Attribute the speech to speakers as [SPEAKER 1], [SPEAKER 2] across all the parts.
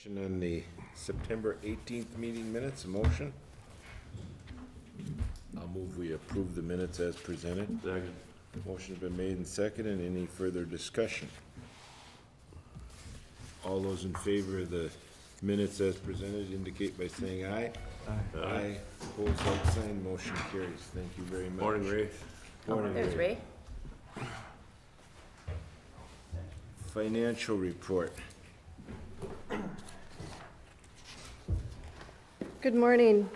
[SPEAKER 1] On the September 18th meeting minutes, a motion? I'll move we approve the minutes as presented.
[SPEAKER 2] Second.
[SPEAKER 1] Motion's been made and seconded. Any further discussion? All those in favor of the minutes as presented indicate by saying aye.
[SPEAKER 2] Aye.
[SPEAKER 1] Aye. Opposed, like sign, motion carries. Thank you very much.
[SPEAKER 2] Morning, Ray.
[SPEAKER 1] Morning,
[SPEAKER 3] There's Ray.
[SPEAKER 1] Financial report.
[SPEAKER 4] Good morning.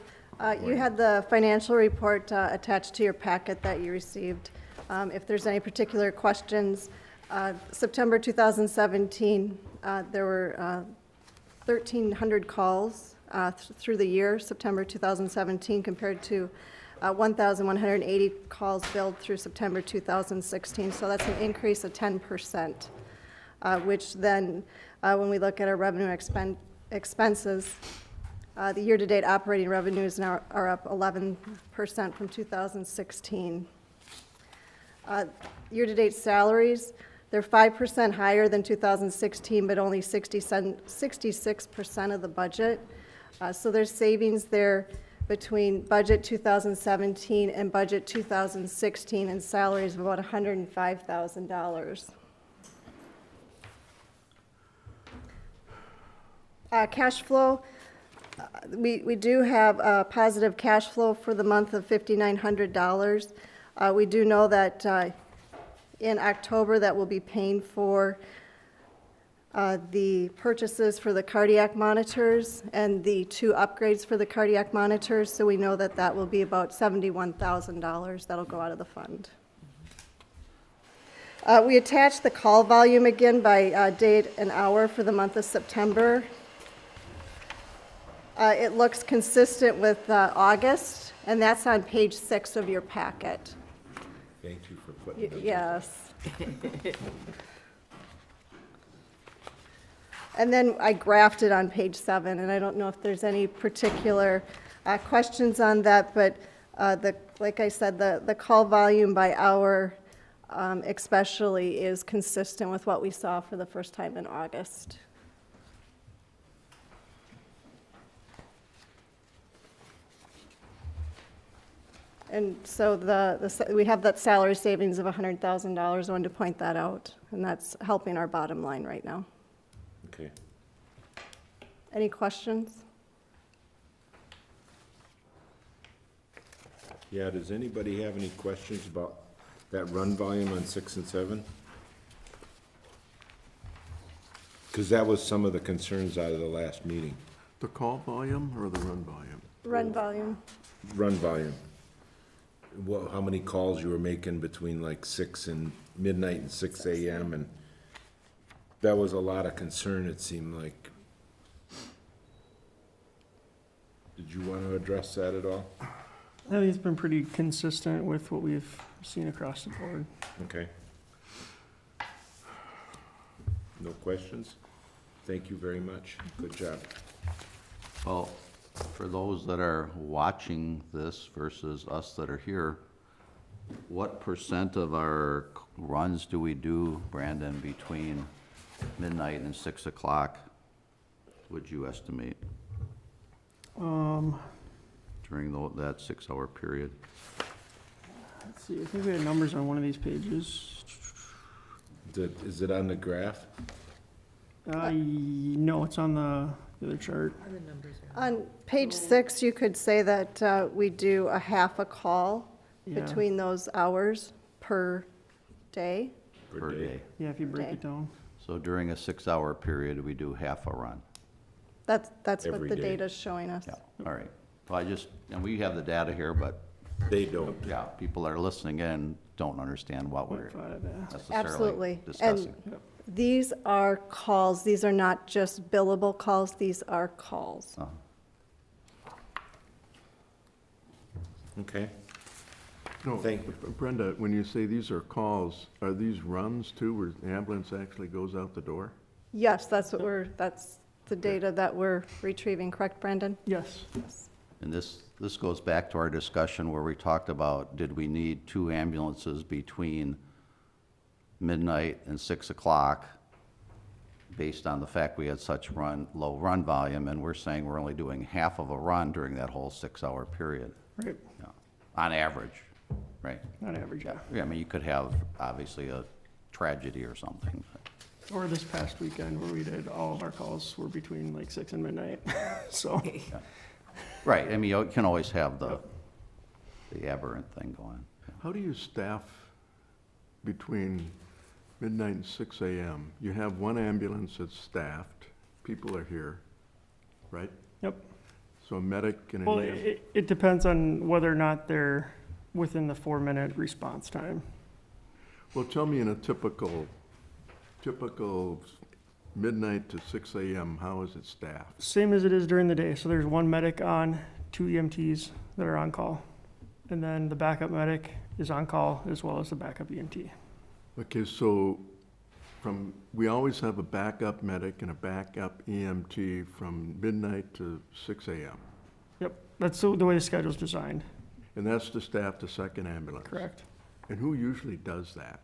[SPEAKER 4] You had the financial report attached to your packet that you received. If there's any particular questions, September 2017, there were 1,300 calls through the year, September 2017, compared to 1,180 calls billed through September 2016. So that's an increase of 10%, which then, when we look at our revenue expenses, the year-to-date operating revenues now are up 11% from 2016. Year-to-date salaries, they're 5% higher than 2016, but only 66% of the budget. So there's savings there between budget 2017 and budget 2016 in salaries of about $105,000. Cash flow. We do have a positive cash flow for the month of $5,900. We do know that in October that we'll be paying for the purchases for the cardiac monitors and the 2 upgrades for the cardiac monitors, so we know that that will be about $71,000 that'll go out of the fund. We attached the call volume again by date and hour for the month of September. It looks consistent with August, and that's on page 6 of your packet.
[SPEAKER 1] Thank you for putting that.
[SPEAKER 4] Yes. And then I graphed it on page 7, and I don't know if there's any particular questions on that, but like I said, the call volume by hour especially is consistent with what we saw for the first time in August. And so we have that salary savings of $100,000. I wanted to point that out, and that's helping our bottom line right now.
[SPEAKER 1] Okay.
[SPEAKER 4] Any questions?
[SPEAKER 1] Yeah, does anybody have any questions about that run volume on 6 and 7? Because that was some of the concerns out of the last meeting.
[SPEAKER 2] The call volume or the run volume?
[SPEAKER 4] Run volume.
[SPEAKER 1] Run volume. How many calls you were making between like 6 and midnight and 6 a.m. and that was a lot of concern, it seemed like. Did you want to address that at all?
[SPEAKER 5] I think it's been pretty consistent with what we've seen across the board.
[SPEAKER 1] Okay. No questions? Thank you very much. Good job.
[SPEAKER 6] Well, for those that are watching this versus us that are here, what % of our runs do we do, Brandon, between midnight and 6 o'clock, would you estimate? During that 6-hour period?
[SPEAKER 5] Let's see, I think we had numbers on one of these pages.
[SPEAKER 1] Is it on the graph?
[SPEAKER 5] No, it's on the other chart.
[SPEAKER 4] On page 6, you could say that we do a half a call
[SPEAKER 5] Yeah.
[SPEAKER 4] between those hours per day.
[SPEAKER 6] Per day.
[SPEAKER 5] Yeah, if you break
[SPEAKER 4] Okay.
[SPEAKER 5] it down.
[SPEAKER 6] So during a 6-hour period, we do half a run?
[SPEAKER 4] That's what
[SPEAKER 1] Every
[SPEAKER 4] the
[SPEAKER 1] day.
[SPEAKER 4] data's showing us.
[SPEAKER 6] Yeah, all right. Well, and we have the data here, but,
[SPEAKER 1] They don't.
[SPEAKER 6] yeah, people that are listening in don't understand what we're
[SPEAKER 5] 0.5, yeah.
[SPEAKER 6] necessarily
[SPEAKER 4] Absolutely.
[SPEAKER 6] discussing.
[SPEAKER 4] And these are calls. These are not just billable calls. These are calls.
[SPEAKER 1] Okay.
[SPEAKER 2] No,
[SPEAKER 1] Thank you.
[SPEAKER 2] Brenda, when you say these are calls, are these runs too, where the ambulance actually goes out the door?
[SPEAKER 4] Yes, that's the data that we're retrieving, correct, Brandon?
[SPEAKER 5] Yes.
[SPEAKER 6] And this goes back to our discussion where we talked about, did we need 2 ambulances between midnight and 6 o'clock based on the fact we had such low run volume, and we're saying we're only doing half of a run during that whole 6-hour period,
[SPEAKER 5] Right,
[SPEAKER 6] yeah, on average, right?
[SPEAKER 5] on average, yeah.
[SPEAKER 6] Yeah, I mean, you could have, obviously, a tragedy or something.
[SPEAKER 5] Or this past weekend where we did, all of our calls were between like 6 and midnight, so.
[SPEAKER 6] Right, I mean, you can always have the aberrant thing going.
[SPEAKER 2] How do you staff between midnight and 6 AM? You have one ambulance that's staffed, people are here, right?
[SPEAKER 5] Yep.
[SPEAKER 2] So a medic and an
[SPEAKER 5] Well,
[SPEAKER 2] EMS.
[SPEAKER 5] it depends on whether or not they're within the 4-minute response time.
[SPEAKER 2] Well, tell me in a typical midnight to 6 AM, how is it staffed?
[SPEAKER 5] Same as it is during the day. So there's one medic on, 2 EMTs that are on call. And then the backup medic is on call as well as the backup EMT.
[SPEAKER 2] Okay, so we always have a backup medic and a backup EMT from midnight to 6 AM.
[SPEAKER 5] Yep, that's the way the schedule's designed,
[SPEAKER 2] And that's to staff the second ambulance.
[SPEAKER 5] correct?
[SPEAKER 2] And who usually does that?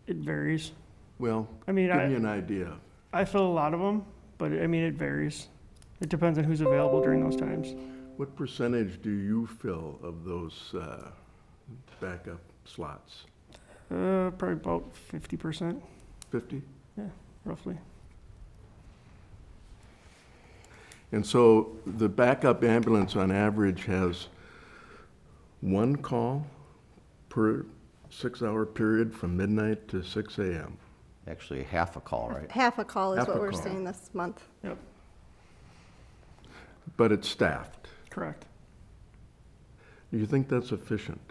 [SPEAKER 5] It varies.
[SPEAKER 2] Well,
[SPEAKER 5] I mean,
[SPEAKER 2] give me an idea.
[SPEAKER 5] I fill a lot of them, but I mean, it varies. It depends on who's available during those times.
[SPEAKER 2] What percentage do you fill of those backup slots?
[SPEAKER 5] Probably about 50%,
[SPEAKER 2] 50?
[SPEAKER 5] roughly.
[SPEAKER 2] And so the backup ambulance on average has one call per 6-hour period from midnight to 6 AM.
[SPEAKER 6] Actually, half a call, right?
[SPEAKER 4] Half a call is
[SPEAKER 2] Half
[SPEAKER 4] what
[SPEAKER 2] a
[SPEAKER 4] we're
[SPEAKER 2] call.
[SPEAKER 4] seeing this month.
[SPEAKER 5] Yep,
[SPEAKER 2] But it's staffed.
[SPEAKER 5] correct.
[SPEAKER 2] Do you think that's efficient?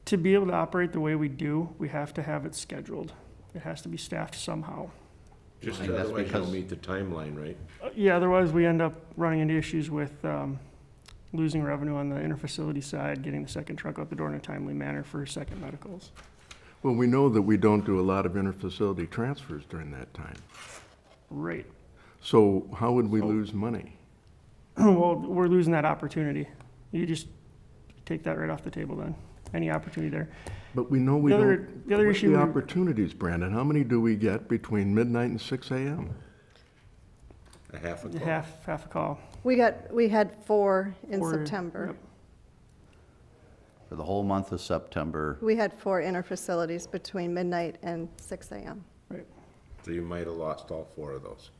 [SPEAKER 5] To be able to operate the way we do, we have to have it scheduled. It has to be staffed somehow.
[SPEAKER 1] Just
[SPEAKER 6] I think that's
[SPEAKER 1] otherwise you don't
[SPEAKER 6] because-
[SPEAKER 1] meet the timeline, right?
[SPEAKER 5] Yeah, otherwise we end up running into issues with losing revenue on the interfacility side, getting the second truck out the door in a timely manner for second medicals.
[SPEAKER 2] Well, we know that we don't do a lot of interfacility transfers during that time.
[SPEAKER 5] Right.
[SPEAKER 2] So how would we lose money?
[SPEAKER 5] Well, we're losing that opportunity. You just take that right off the table then. Any opportunity there.
[SPEAKER 2] But we know we
[SPEAKER 5] The other-
[SPEAKER 2] don't.
[SPEAKER 5] the other
[SPEAKER 2] What's
[SPEAKER 5] issue
[SPEAKER 2] the
[SPEAKER 5] we-
[SPEAKER 2] opportunities, Brandon? How many do we get between midnight and 6 AM?
[SPEAKER 1] A half a call?
[SPEAKER 5] Half a call.
[SPEAKER 4] We had 4 in
[SPEAKER 5] 4,
[SPEAKER 4] September.
[SPEAKER 5] yep.
[SPEAKER 6] For the whole month of September,
[SPEAKER 4] We had 4 interfacilities between midnight and 6 AM.
[SPEAKER 5] Right.
[SPEAKER 1] So you might have lost all 4 of those.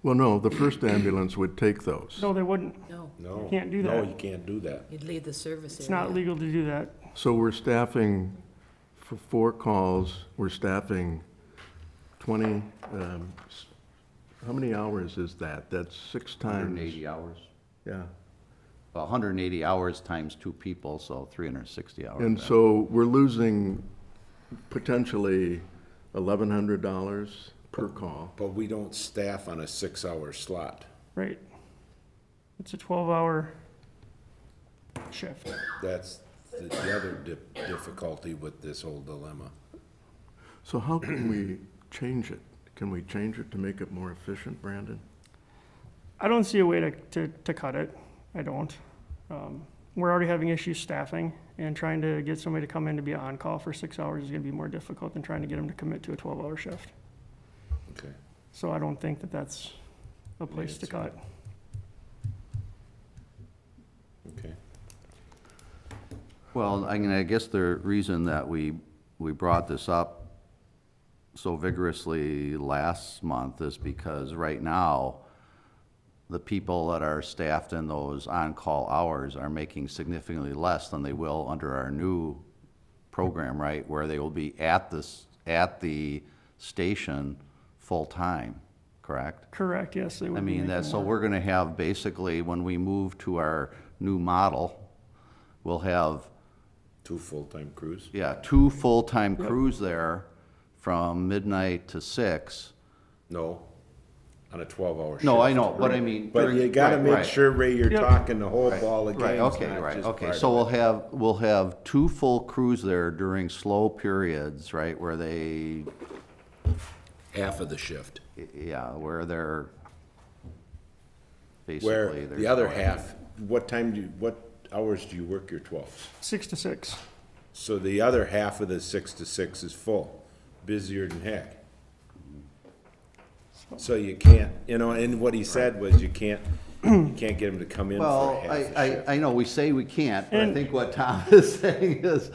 [SPEAKER 2] Well, no, the first ambulance would take those.
[SPEAKER 5] No, they wouldn't.
[SPEAKER 3] No,
[SPEAKER 1] No.
[SPEAKER 5] Can't do
[SPEAKER 1] No,
[SPEAKER 5] that.
[SPEAKER 1] you can't do that.
[SPEAKER 3] you'd leave the service area.
[SPEAKER 5] It's not legal to do that.
[SPEAKER 2] So we're staffing, for 4 calls, we're staffing 20, how many hours is that? That's 6 times.
[SPEAKER 6] 180 hours.
[SPEAKER 2] Yeah.
[SPEAKER 6] Well, 180 hours times 2 people, so 360 hours.
[SPEAKER 2] And
[SPEAKER 6] then.
[SPEAKER 2] so we're losing potentially $1,100 per call.
[SPEAKER 1] But we don't staff on a 6-hour slot.
[SPEAKER 5] Right. It's a 12-hour shift.
[SPEAKER 1] That's the other difficulty with this whole dilemma.
[SPEAKER 2] So how can we change it? Can we change it to make it more efficient, Brandon?
[SPEAKER 5] I don't see a way to cut it. I don't. We're already having issues staffing, and trying to get somebody to come in to be on call for 6 hours is gonna be more difficult than trying to get them to commit to a 12-hour shift.
[SPEAKER 1] Okay.
[SPEAKER 5] So I don't think that that's a place to cut.
[SPEAKER 1] Okay.
[SPEAKER 6] Well, I mean, I guess the reason that we brought this up so vigorously last month is because right now, the people that are staffed in those on-call hours are making significantly less than they will under our new program, right? Where they will be at the station full-time, correct?
[SPEAKER 5] Correct, yes, they would
[SPEAKER 6] I
[SPEAKER 5] be
[SPEAKER 6] mean,
[SPEAKER 5] making
[SPEAKER 6] that's, so
[SPEAKER 5] more.
[SPEAKER 6] we're gonna have basically, when we move to our new model, we'll have,
[SPEAKER 1] 2 full-time crews?
[SPEAKER 6] yeah, 2 full-time
[SPEAKER 5] Yep.
[SPEAKER 6] crews there from midnight to 6.
[SPEAKER 1] No, on a 12-hour shift.
[SPEAKER 6] No, I know, but I mean.
[SPEAKER 1] But
[SPEAKER 6] during-
[SPEAKER 1] you gotta
[SPEAKER 6] right,
[SPEAKER 1] make
[SPEAKER 6] right,
[SPEAKER 1] sure, Ray, you're
[SPEAKER 5] Yep.
[SPEAKER 1] talking the whole ball of
[SPEAKER 6] Right,
[SPEAKER 1] games,
[SPEAKER 6] okay,
[SPEAKER 1] not
[SPEAKER 6] right,
[SPEAKER 1] just
[SPEAKER 6] okay,
[SPEAKER 1] part
[SPEAKER 6] so
[SPEAKER 1] of it.
[SPEAKER 6] we'll have 2 full crews there during slow periods, right, where they,
[SPEAKER 1] Half of the shift.
[SPEAKER 6] yeah, where they're
[SPEAKER 1] Where
[SPEAKER 6] basically.
[SPEAKER 1] the other half, what hours do you work your 12s?
[SPEAKER 5] 6 to 6.
[SPEAKER 1] So the other half of the 6 to 6 is full, busier than heck. So you can't, and what he said was you can't get him to come in for
[SPEAKER 6] Well,
[SPEAKER 1] a half a shift.
[SPEAKER 6] I know, we say we can't, but I
[SPEAKER 5] And-
[SPEAKER 6] think what Tom is saying is,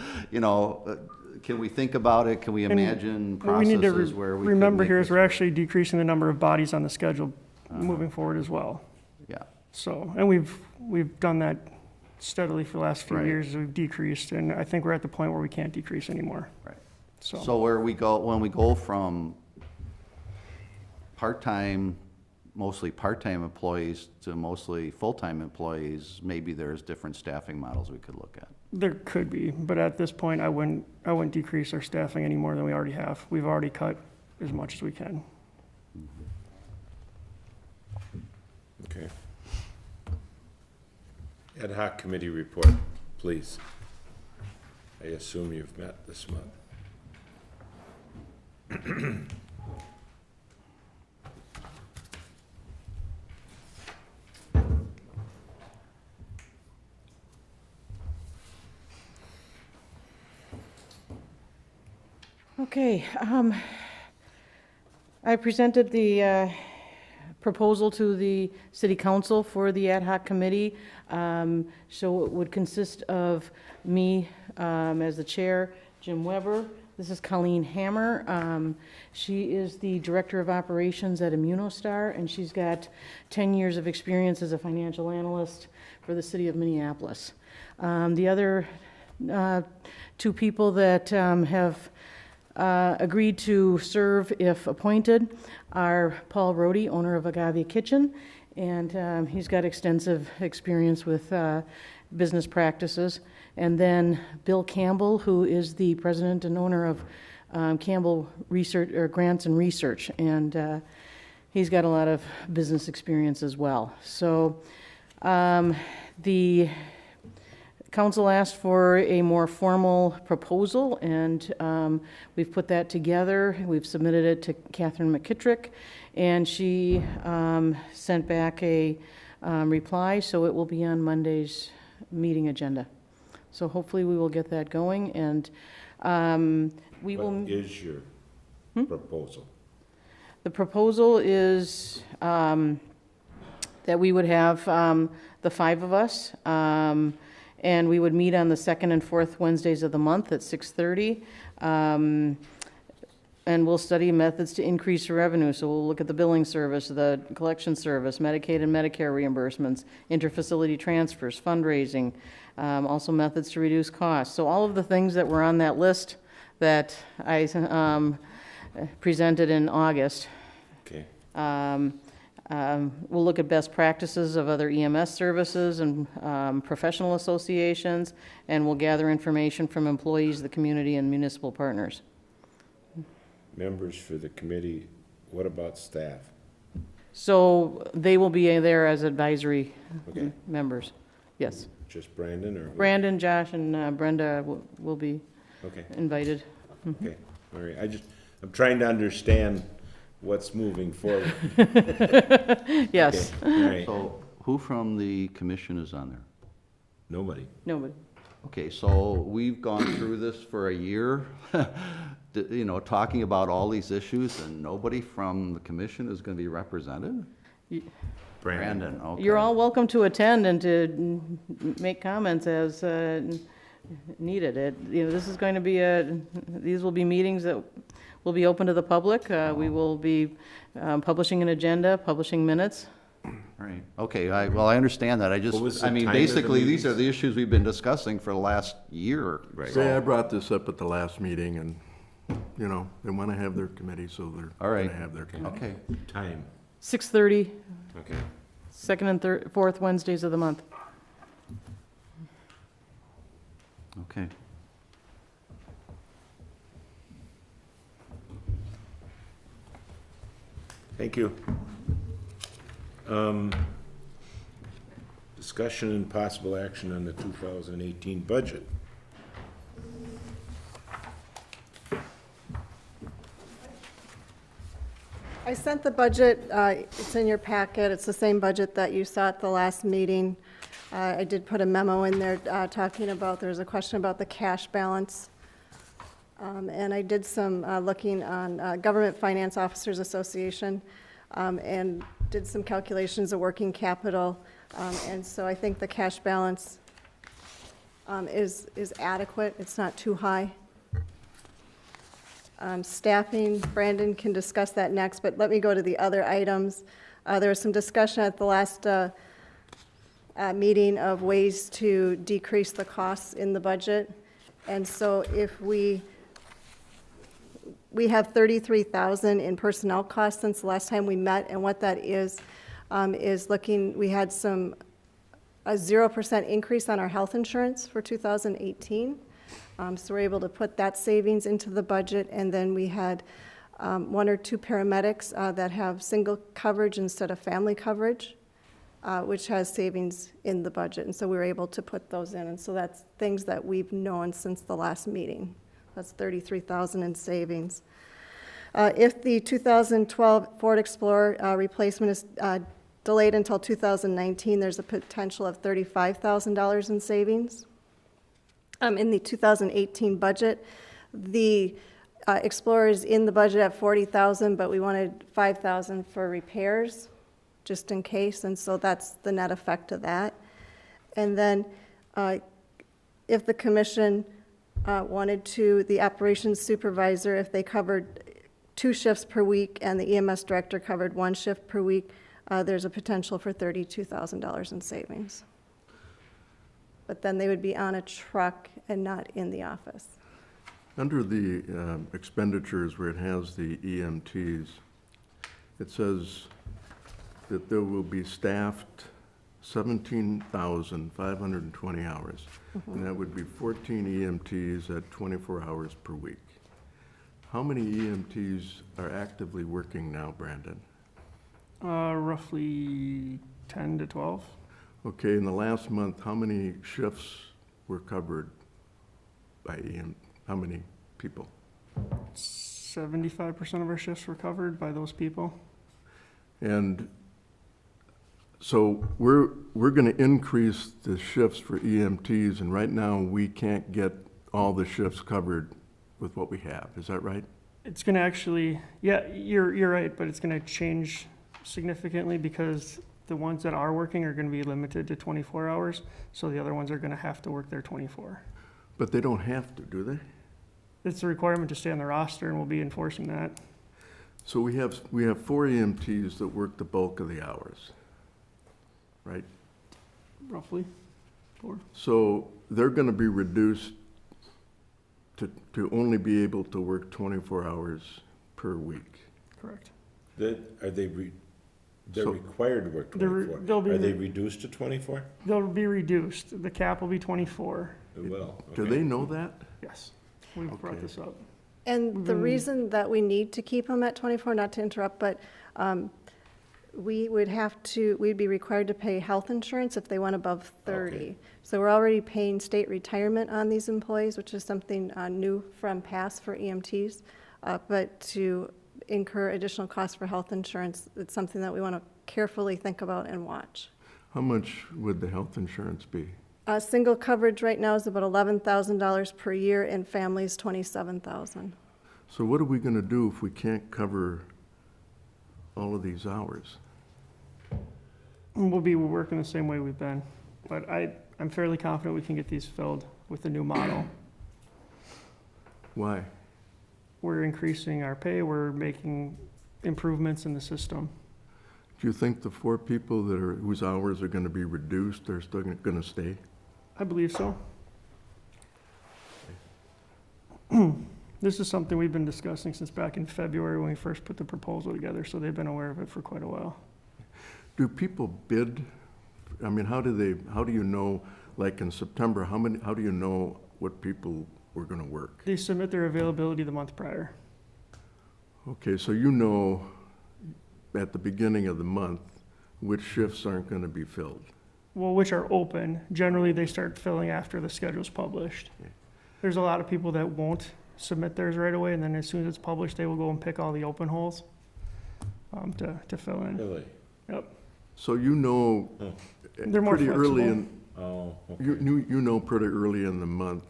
[SPEAKER 6] can we think about it? Can we imagine
[SPEAKER 5] What we need to
[SPEAKER 6] processes where we could
[SPEAKER 5] remember
[SPEAKER 6] make
[SPEAKER 5] here is
[SPEAKER 6] this
[SPEAKER 5] we're
[SPEAKER 6] work?
[SPEAKER 5] actually decreasing the number of bodies on the schedule moving forward as well.
[SPEAKER 6] Yeah,
[SPEAKER 5] So, and we've done that steadily for the last few
[SPEAKER 6] Right.
[SPEAKER 5] years, we've decreased, and I think we're at the point where we can't decrease anymore,
[SPEAKER 6] right.
[SPEAKER 5] so.
[SPEAKER 6] So when we go from part-time, mostly part-time employees to mostly full-time employees, maybe there's different staffing models we could look at.
[SPEAKER 5] There could be, but at this point, I wouldn't decrease our staffing any more than we already have. We've already cut as much as we can.
[SPEAKER 1] Okay. Ad hoc committee report, please. I assume you've met this month.
[SPEAKER 3] Okay, I presented the proposal to the city council for the ad hoc committee. So it would consist of me as the chair, Jim Weber. This is Colleen Hammer. She is the director of operations at Immunostar, and she's got 10 years of experience as a financial analyst for the city of Minneapolis. The other two people that have agreed to serve if appointed are Paul Rohde, owner of Agave Kitchen, and he's got extensive experience with business practices. And then Bill Campbell, who is the president and owner of Campbell Research, or Grants and Research, and he's got a lot of business experience as well. So the council asked for a more formal proposal, and we've put that together. We've submitted it to Catherine McKittrick, and she sent back a reply, so it will be on Monday's meeting agenda. So hopefully we will get that going, and we will.
[SPEAKER 1] What is your proposal?
[SPEAKER 3] The proposal is that we would have the five of us, and we would meet on the second and fourth Wednesdays of the month at 6:30. And we'll study methods to increase revenue. So we'll look at the billing service, the collection service, Medicaid and Medicare reimbursements, interfacility transfers, fundraising, also methods to reduce costs. So all of the things that were on that list that I presented in August.
[SPEAKER 1] Okay.
[SPEAKER 3] We'll look at best practices of other EMS services and professional associations, and we'll gather information from employees, the community, and municipal partners.
[SPEAKER 1] Members for the committee, what about staff?
[SPEAKER 3] So they will be there as advisory
[SPEAKER 1] Okay.
[SPEAKER 3] members. Yes.
[SPEAKER 1] Just Brandon or? who?
[SPEAKER 3] Brandon, Josh, and Brenda will be
[SPEAKER 1] Okay,
[SPEAKER 3] invited.
[SPEAKER 1] okay, all right. I'm trying to understand what's moving forward.
[SPEAKER 3] Yes.
[SPEAKER 1] Okay, all right.
[SPEAKER 6] So who from the commission is on there?
[SPEAKER 1] Nobody.
[SPEAKER 3] Nobody.
[SPEAKER 6] Okay, so we've gone through this for a year, talking about all these issues, and nobody from the commission is going to be represented? Brandon, okay.
[SPEAKER 3] You're all welcome to attend and to make comments as needed. This is going to be these will be meetings that will be open to the public. We will be publishing an agenda, publishing minutes.
[SPEAKER 6] Right, okay, I understand that,
[SPEAKER 1] What was the
[SPEAKER 6] I mean,
[SPEAKER 1] time of the
[SPEAKER 6] basically, these are
[SPEAKER 1] meetings?
[SPEAKER 6] the issues we've been discussing for the last year.
[SPEAKER 1] Right.
[SPEAKER 2] Yeah, I brought this up at the last meeting, and, they want to have their committee, so they're
[SPEAKER 6] All right.
[SPEAKER 2] going to have their committee.
[SPEAKER 6] Okay,
[SPEAKER 1] Time,
[SPEAKER 3] 6:30,
[SPEAKER 1] okay.
[SPEAKER 3] second and fourth Wednesdays of the month.
[SPEAKER 6] okay.
[SPEAKER 1] Thank you. Discussion and possible action on the 2018 budget.
[SPEAKER 4] I sent the budget, it's in your packet, it's the same budget that you saw at the last meeting. I did put a memo in there talking about, there was a question about the cash balance. And I did some looking on Government Finance Officers Association. and did some calculations of working capital. And so I think the cash balance is adequate. It's not too high. Staffing, Brandon can discuss that next, but let me go to the other items. There was some discussion at the last meeting of ways to decrease the costs in the budget. And so if we have 33,000 in personnel costs since the last time we met, and what that is looking, we had a 0% increase on our health insurance for 2018. So we're able to put that savings into the budget, and then we had 1 or 2 paramedics that have single coverage instead of family coverage, which has savings in the budget, and so we were able to put those in, and so that's things that we've known since the last meeting. That's 33,000 in savings. If the 2012 Ford Explorer replacement is delayed until 2019, there's a potential of $35,000 in savings. In the 2018 budget, the Explorer is in the budget at $40,000, but we wanted $5,000 for repairs, just in case, and so that's the net effect of that. And then if the commission wanted to, the operations supervisor, if they covered 2 shifts per week and the EMS director covered 1 shift per week, there's a potential for $32,000 in savings. But then they would be on a truck and not in the office.
[SPEAKER 2] Under the expenditures where it has the EMTs, it says that there will be staffed 17,520 hours. And that would be 14 EMTs at 24 hours per week. How many EMTs are actively working now, Brandon?
[SPEAKER 5] Roughly 10 to 12.
[SPEAKER 2] Okay, in the last month, how many shifts were covered by how many people?
[SPEAKER 5] 75% of our shifts were covered by those people.
[SPEAKER 2] And so we're going to increase the shifts for EMTs, and right now we can't get all the shifts covered with what we have. Is that right?
[SPEAKER 5] It's going to actually, yeah, you're right, but it's going to change significantly because the ones that are working are going to be limited to 24 hours, so the other ones are going to have to work their 24.
[SPEAKER 2] But they don't have to, do they?
[SPEAKER 5] It's a requirement to stay on the roster, and we'll be enforcing that.
[SPEAKER 2] So we have 4 EMTs that work the bulk of the hours, right?
[SPEAKER 5] Roughly 4.
[SPEAKER 2] So they're going to be reduced to only be able to work 24 hours per week.
[SPEAKER 5] Correct.
[SPEAKER 1] They're
[SPEAKER 2] So-
[SPEAKER 1] required to work
[SPEAKER 5] They're-
[SPEAKER 1] 24.
[SPEAKER 5] they'll be
[SPEAKER 1] Are they
[SPEAKER 5] re-
[SPEAKER 1] reduced to 24?
[SPEAKER 5] They'll be reduced. The cap will be 24.
[SPEAKER 1] Well,
[SPEAKER 2] Do
[SPEAKER 1] okay.
[SPEAKER 2] they know that?
[SPEAKER 5] Yes, we've brought
[SPEAKER 2] Okay.
[SPEAKER 5] this up.
[SPEAKER 4] And the reason that we need to keep them at 24, not to interrupt, but we'd be required to pay health insurance if they went above 30.
[SPEAKER 1] Okay.
[SPEAKER 4] So we're already paying state retirement on these employees, which is something new from past for EMTs. But to incur additional costs for health insurance, it's something that we want to carefully think about and watch.
[SPEAKER 2] How much would the health insurance be?
[SPEAKER 4] Single coverage right now is about $11,000 per year, and families $27,000.
[SPEAKER 2] So what are we going to do if we can't cover all of these hours?
[SPEAKER 5] And we'll be working the same way we've been, but I'm fairly confident we can get these filled with the new model.
[SPEAKER 2] Why?
[SPEAKER 5] We're increasing our pay, we're making improvements in the system.
[SPEAKER 2] Do you think the 4 people whose hours are going to be reduced are still going to stay?
[SPEAKER 5] I believe so. This is something we've been discussing since back in February when we first put the proposal together, so they've been aware of it for quite a while.
[SPEAKER 2] Do people bid? I mean, how do you know, like in September, how do you know what people were going to work?
[SPEAKER 5] They submit their availability the month prior.
[SPEAKER 2] Okay, so you know at the beginning of the month which shifts aren't going to be filled.
[SPEAKER 5] Well, which are open. Generally, they start filling after the schedule's published.
[SPEAKER 2] Okay.
[SPEAKER 5] There's a lot of people that won't submit theirs right away, and then as soon as it's published, they will go and pick all the open holes to fill in.
[SPEAKER 1] Really?
[SPEAKER 5] Yep.
[SPEAKER 2] So you know
[SPEAKER 5] They're more
[SPEAKER 2] pretty early
[SPEAKER 5] flexible.
[SPEAKER 1] Oh, okay.
[SPEAKER 2] you know pretty early in the month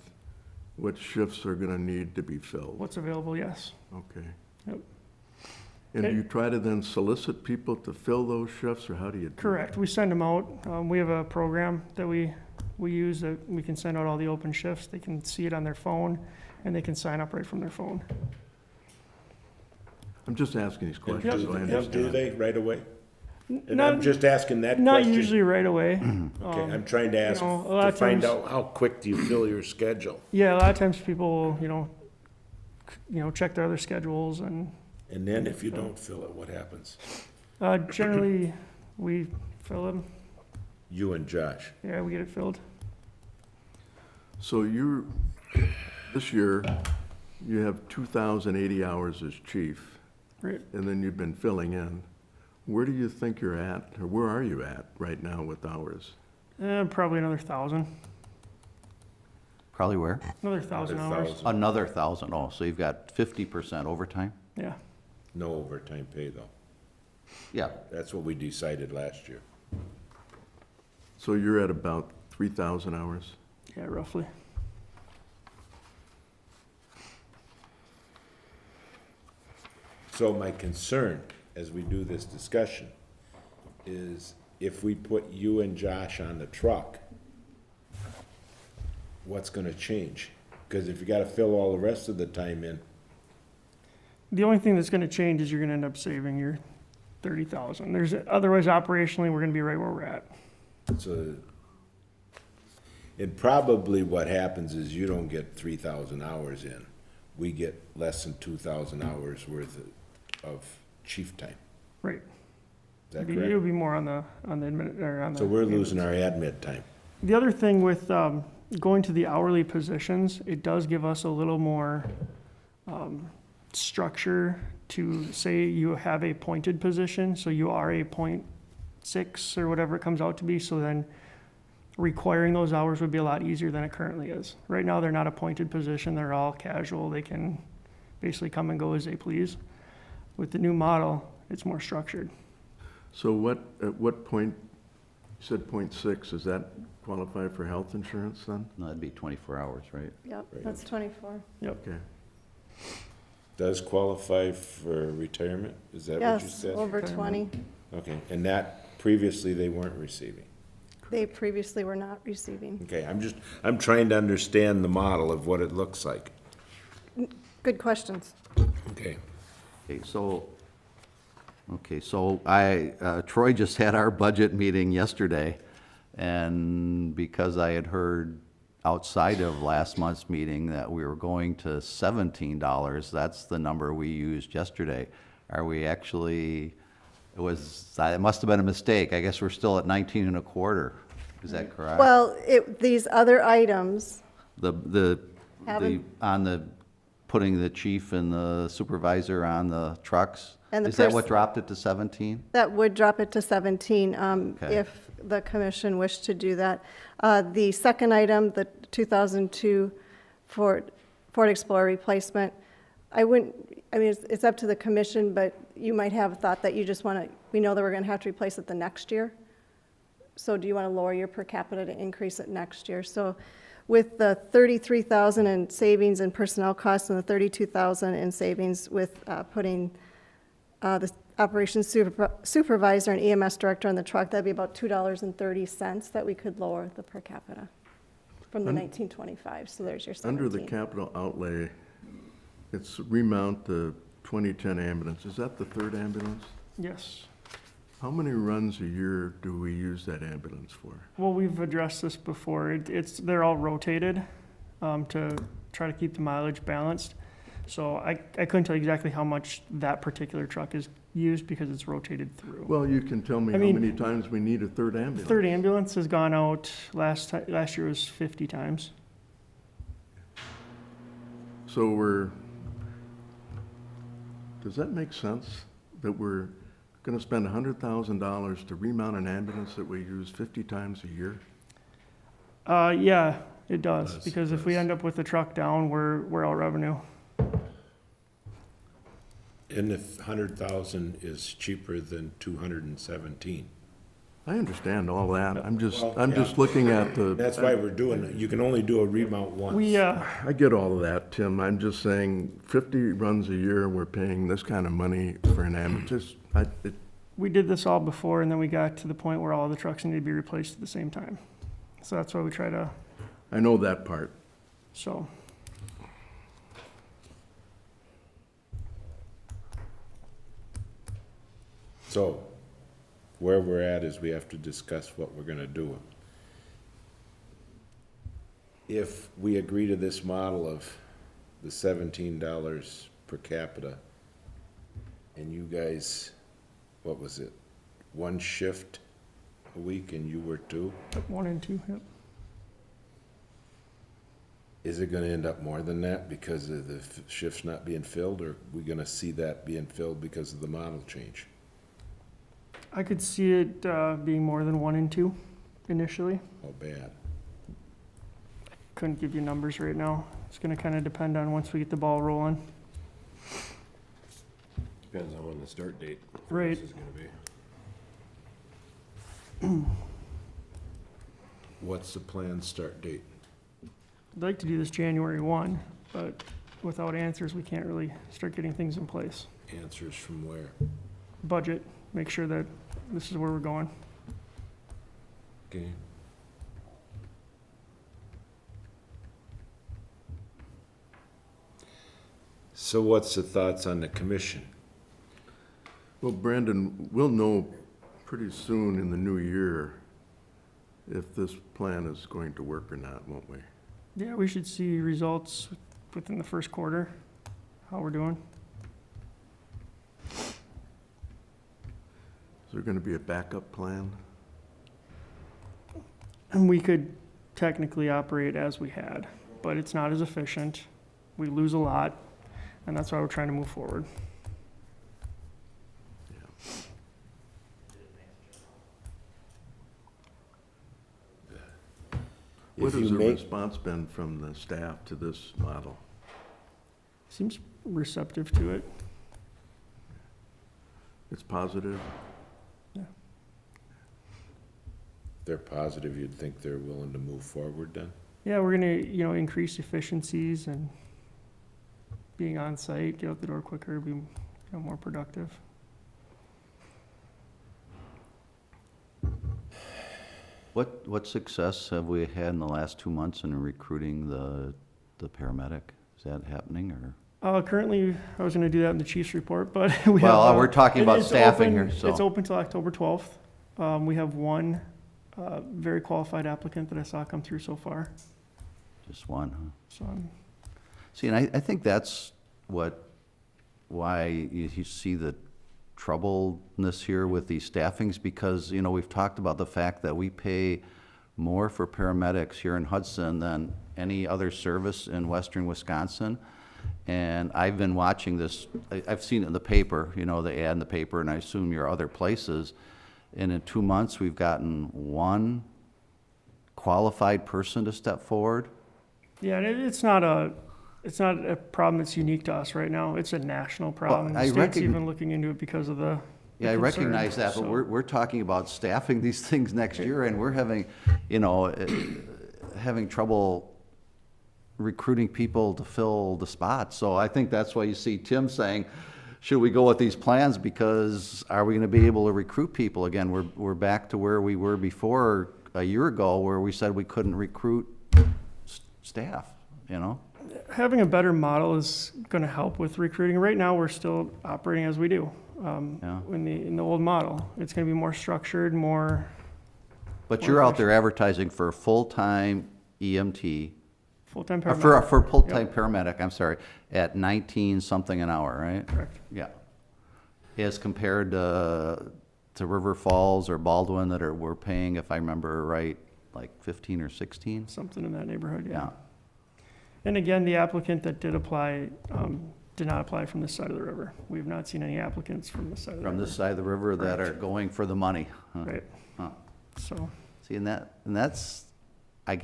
[SPEAKER 2] what shifts are going to need to be filled.
[SPEAKER 5] What's available, yes.
[SPEAKER 2] Okay.
[SPEAKER 5] Yep.
[SPEAKER 2] And do you try to then solicit people to fill those shifts, or how do you do that?
[SPEAKER 5] Correct, we send them out. We have a program that we use that we can send out all the open shifts. They can see it on their phone, and they can sign up right from their phone.
[SPEAKER 2] I'm just asking these
[SPEAKER 1] And
[SPEAKER 2] questions so I
[SPEAKER 1] do
[SPEAKER 2] understand.
[SPEAKER 1] they right away? And
[SPEAKER 5] Not-
[SPEAKER 1] I'm just asking that
[SPEAKER 5] Not
[SPEAKER 1] question.
[SPEAKER 5] usually right away.
[SPEAKER 1] Okay, I'm trying to ask,
[SPEAKER 5] know, a lot
[SPEAKER 1] to
[SPEAKER 5] of
[SPEAKER 1] find
[SPEAKER 5] times-
[SPEAKER 1] out how quick do you fill your schedule?
[SPEAKER 5] Yeah, a lot of times people, check their other schedules, and
[SPEAKER 1] And then if you don't fill it, what happens?
[SPEAKER 5] generally, we fill them.
[SPEAKER 1] You and Josh.
[SPEAKER 5] Yeah, we get it filled.
[SPEAKER 2] So this year, you have 2,080 hours as chief,
[SPEAKER 5] Right.
[SPEAKER 2] and then you've been filling in. Where do you think you're at, or where are you at right now with hours?
[SPEAKER 5] Probably another 1,000.
[SPEAKER 6] Probably where?
[SPEAKER 5] Another 1,000 hours.
[SPEAKER 1] 1,000.
[SPEAKER 6] Another 1,000. Oh, so you've got 50% overtime?
[SPEAKER 5] Yeah.
[SPEAKER 1] No overtime pay, though.
[SPEAKER 6] Yeah,
[SPEAKER 1] That's what we decided last year.
[SPEAKER 2] So you're at about 3,000 hours?
[SPEAKER 5] Yeah, roughly.
[SPEAKER 1] So my concern, as we do this discussion, is if we put you and Josh on the truck, what's gonna change? Because if you gotta fill all the rest of the time in,
[SPEAKER 5] The only thing that's gonna change is you're gonna end up saving your 30,000. Otherwise operationally, we're gonna be right where we're at.
[SPEAKER 1] so. And probably what happens is you don't get 3,000 hours in. We get less than 2,000 hours worth of chief time.
[SPEAKER 5] Right.
[SPEAKER 1] Is that
[SPEAKER 5] It'll
[SPEAKER 1] correct?
[SPEAKER 5] be more on the admin, or on the.
[SPEAKER 1] So we're losing our admin time.
[SPEAKER 5] The other thing with going to the hourly positions, it does give us a little more structure to say you have a pointed position, so you are a .6 or whatever it comes out to be, so then requiring those hours would be a lot easier than it currently is. Right now, they're not a pointed position, they're all casual, they can basically come and go as they please. With the new model, it's more structured.
[SPEAKER 2] So at what point, you said .6, does that qualify for health insurance then?
[SPEAKER 6] no, that'd be 24 hours, right?
[SPEAKER 4] Yep, that's 24.
[SPEAKER 2] Okay.
[SPEAKER 1] Does qualify for retirement? Is that what you
[SPEAKER 4] Yes,
[SPEAKER 1] said?
[SPEAKER 4] over 20.
[SPEAKER 1] Okay, and that previously they weren't receiving.
[SPEAKER 4] They previously were not receiving.
[SPEAKER 1] Okay, I'm trying to understand the model of what it looks like.
[SPEAKER 4] Good questions.
[SPEAKER 1] Okay.
[SPEAKER 6] Okay, so Troy just had our budget meeting yesterday, and because I had heard outside of last month's meeting that we were going to $17, that's the number we used yesterday. Are we actually, it must have been a mistake. I guess we're still at 19 and a quarter. Is that correct?
[SPEAKER 4] Well, these other items,
[SPEAKER 6] On the, putting the chief and the supervisor on the trucks?
[SPEAKER 4] And the
[SPEAKER 6] Is that
[SPEAKER 4] pers-
[SPEAKER 6] what dropped it to 17?
[SPEAKER 4] that would drop it to 17
[SPEAKER 6] Okay.
[SPEAKER 4] if the commission wished to do that. The second item, the 2002 Ford Explorer replacement, it's up to the commission, but you might have thought that you just want to, we know that we're going to have to replace it the next year. So do you want to lower your per capita to increase it next year? So with the 33,000 in savings in personnel costs and the 32,000 in savings with putting the operations supervisor and EMS director on the truck, that'd be about $2.30 that we could lower the per capita from the 1925. So there's your 17.
[SPEAKER 2] Under the capital outlay, it's remount the 2010 ambulance. Is that the third ambulance?
[SPEAKER 5] Yes.
[SPEAKER 2] How many runs a year do we use that ambulance for?
[SPEAKER 5] Well, we've addressed this before. They're all rotated to try to keep the mileage balanced. So I couldn't tell you exactly how much that particular truck is used because it's rotated through.
[SPEAKER 2] Well, you can tell me
[SPEAKER 5] I
[SPEAKER 2] how
[SPEAKER 5] mean-
[SPEAKER 2] many times we need a third ambulance.
[SPEAKER 5] Third ambulance has gone out, last year was 50 times.
[SPEAKER 2] So does that make sense that we're gonna spend $100,000 to remount an ambulance that we use 50 times a year?
[SPEAKER 5] Yeah, it does,
[SPEAKER 1] Does,
[SPEAKER 5] because if we
[SPEAKER 1] does.
[SPEAKER 5] end up with the truck down, we're out revenue.
[SPEAKER 1] And if 100,000 is cheaper than 217,
[SPEAKER 2] I understand all that. I'm just
[SPEAKER 1] yeah.
[SPEAKER 2] looking at the.
[SPEAKER 1] That's why we're doing it. You can only do a remount once.
[SPEAKER 2] I get all of that, Tim. I'm just saying 50 runs a year, we're paying this kind of money for an ambulance.
[SPEAKER 5] We did this all before, and then we got to the point where all the trucks needed to be replaced at the same time. So that's why we try to,
[SPEAKER 2] I know that part.
[SPEAKER 5] so.
[SPEAKER 1] So, where we're at is we have to discuss what we're gonna do. If we agree to this model of the $17 per capita, and you guys, what was it, one shift a week and you were two,
[SPEAKER 5] 1 and 2, yep.
[SPEAKER 1] is it gonna end up more than that because of the shifts not being filled, or are we gonna see that being filled because of the model change?
[SPEAKER 5] I could see it being more than 1 and 2 initially.
[SPEAKER 1] How bad?
[SPEAKER 5] Couldn't give you numbers right now. It's gonna kind of depend on once we get the ball rolling.
[SPEAKER 7] Depends on when the start date
[SPEAKER 5] Right.
[SPEAKER 7] is gonna be.
[SPEAKER 1] What's the planned start date?
[SPEAKER 5] I'd like to do this January 1, but without answers, we can't really start getting things in place.
[SPEAKER 1] Answers from where?
[SPEAKER 5] Budget, make sure that this is where we're going.
[SPEAKER 1] Okay. So what's the thoughts on the commission?
[SPEAKER 2] Well, Brandon, we'll know pretty soon in the new year if this plan is going to work or not, won't we?
[SPEAKER 5] Yeah, we should see results within the first quarter, how we're doing.
[SPEAKER 2] Is there going to be a backup plan?
[SPEAKER 5] And we could technically operate as we had, but it's not as efficient. We lose a lot, and that's why we're trying to move forward.
[SPEAKER 2] What
[SPEAKER 1] If
[SPEAKER 2] has
[SPEAKER 1] you
[SPEAKER 2] the
[SPEAKER 1] make-
[SPEAKER 2] response been from the staff to this model?
[SPEAKER 5] Seems receptive to it.
[SPEAKER 2] It's positive?
[SPEAKER 1] They're positive, you'd think they're willing to move forward then?
[SPEAKER 5] Yeah, we're gonna, increase efficiencies and being on site, get out the door quicker, be, more productive.
[SPEAKER 6] What success have we had in the last 2 months in recruiting the paramedic? Is that happening, or?
[SPEAKER 5] Currently, I was gonna do that in the chief's report, but we have.
[SPEAKER 6] Well, we're talking about
[SPEAKER 5] it's
[SPEAKER 6] staffing
[SPEAKER 5] open-
[SPEAKER 6] here, so.
[SPEAKER 5] It's open till October 12th. We have one, very qualified applicant that I saw come through so far,
[SPEAKER 6] Just one, huh?
[SPEAKER 5] so I'm,
[SPEAKER 6] See, and I think that's why you see the troubleness here with these staffings, because, we've talked about the fact that we pay more for paramedics here in Hudson than any other service in western Wisconsin. And I've been watching this, I've seen it in the paper, the ad in the paper, and I assume your other places. And in 2 months, we've gotten one qualified person to step forward.
[SPEAKER 5] yeah, and it's not a problem that's unique to us right now. It's a national problem.
[SPEAKER 6] I
[SPEAKER 5] The state's
[SPEAKER 6] recogn-
[SPEAKER 5] even looking into it because of the
[SPEAKER 6] Yeah, I
[SPEAKER 5] concern,
[SPEAKER 6] recognize that, but
[SPEAKER 5] so-
[SPEAKER 6] we're talking about staffing these things next year, and we're having, having trouble recruiting people to fill the spots. So I think that's why you see Tim saying, should we go with these plans, because are we gonna be able to recruit people? Again, we're back to where we were before, a year ago, where we said we couldn't recruit staff,
[SPEAKER 5] Having a better model is going to help with recruiting. Right now, we're still operating as we do
[SPEAKER 6] Yeah.
[SPEAKER 5] in the old model. It's going to be more structured, more
[SPEAKER 6] But you're out there advertising for a full-time EMT,
[SPEAKER 5] full-time
[SPEAKER 6] for
[SPEAKER 5] paramedic.
[SPEAKER 6] a full-time paramedic, I'm sorry, at 19 something an hour, right?
[SPEAKER 5] Correct.
[SPEAKER 6] Yeah. As compared to River Falls or Baldwin we're paying, if I remember right, like 15 or 16?
[SPEAKER 5] Something in that neighborhood, yeah.
[SPEAKER 6] Yeah.
[SPEAKER 5] And again, the applicant that did apply did not apply from this side of the river. We have not seen any applicants from this side of the river.
[SPEAKER 6] From this side of the river that are going for the money. Huh.
[SPEAKER 5] Right.
[SPEAKER 6] Huh.
[SPEAKER 5] So,
[SPEAKER 6] See, and that's, I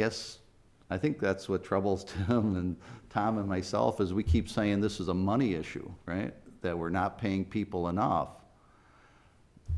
[SPEAKER 6] think that's what troubles Tim and Tom and myself, is we keep saying this is a money issue, right? That we're not paying people enough.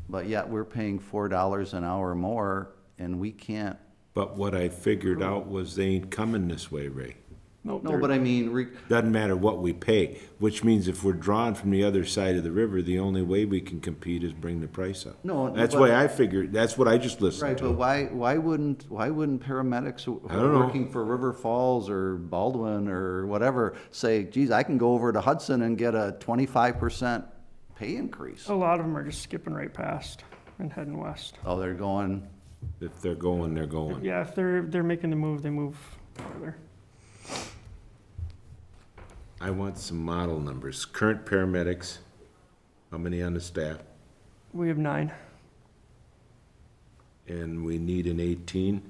[SPEAKER 6] but yet we're paying $4 an hour more, and we can't.
[SPEAKER 1] But what I figured out was they ain't coming this way, Ray.
[SPEAKER 5] Nope,
[SPEAKER 6] No, but I mean,
[SPEAKER 1] Doesn't matter what we pay, which means if we're drawn from the other side of the river, the only way we can compete is bring the price up.
[SPEAKER 6] No,
[SPEAKER 1] That's
[SPEAKER 6] but-
[SPEAKER 1] why I figured, that's what I just listened
[SPEAKER 6] right, but
[SPEAKER 1] to.
[SPEAKER 6] why wouldn't paramedics who
[SPEAKER 1] I don't
[SPEAKER 6] are
[SPEAKER 1] know.
[SPEAKER 6] working for River Falls or Baldwin or whatever say, geez, I can go over to Hudson and get a 25% pay increase?
[SPEAKER 5] a lot of them are just skipping right past and heading west.
[SPEAKER 6] Oh, they're going,
[SPEAKER 1] If they're going, they're going.
[SPEAKER 5] Yeah, if they're making the move, they move farther.
[SPEAKER 1] I want some model numbers. Current paramedics, how many on the staff?
[SPEAKER 5] We have 9.
[SPEAKER 1] And we need an 18.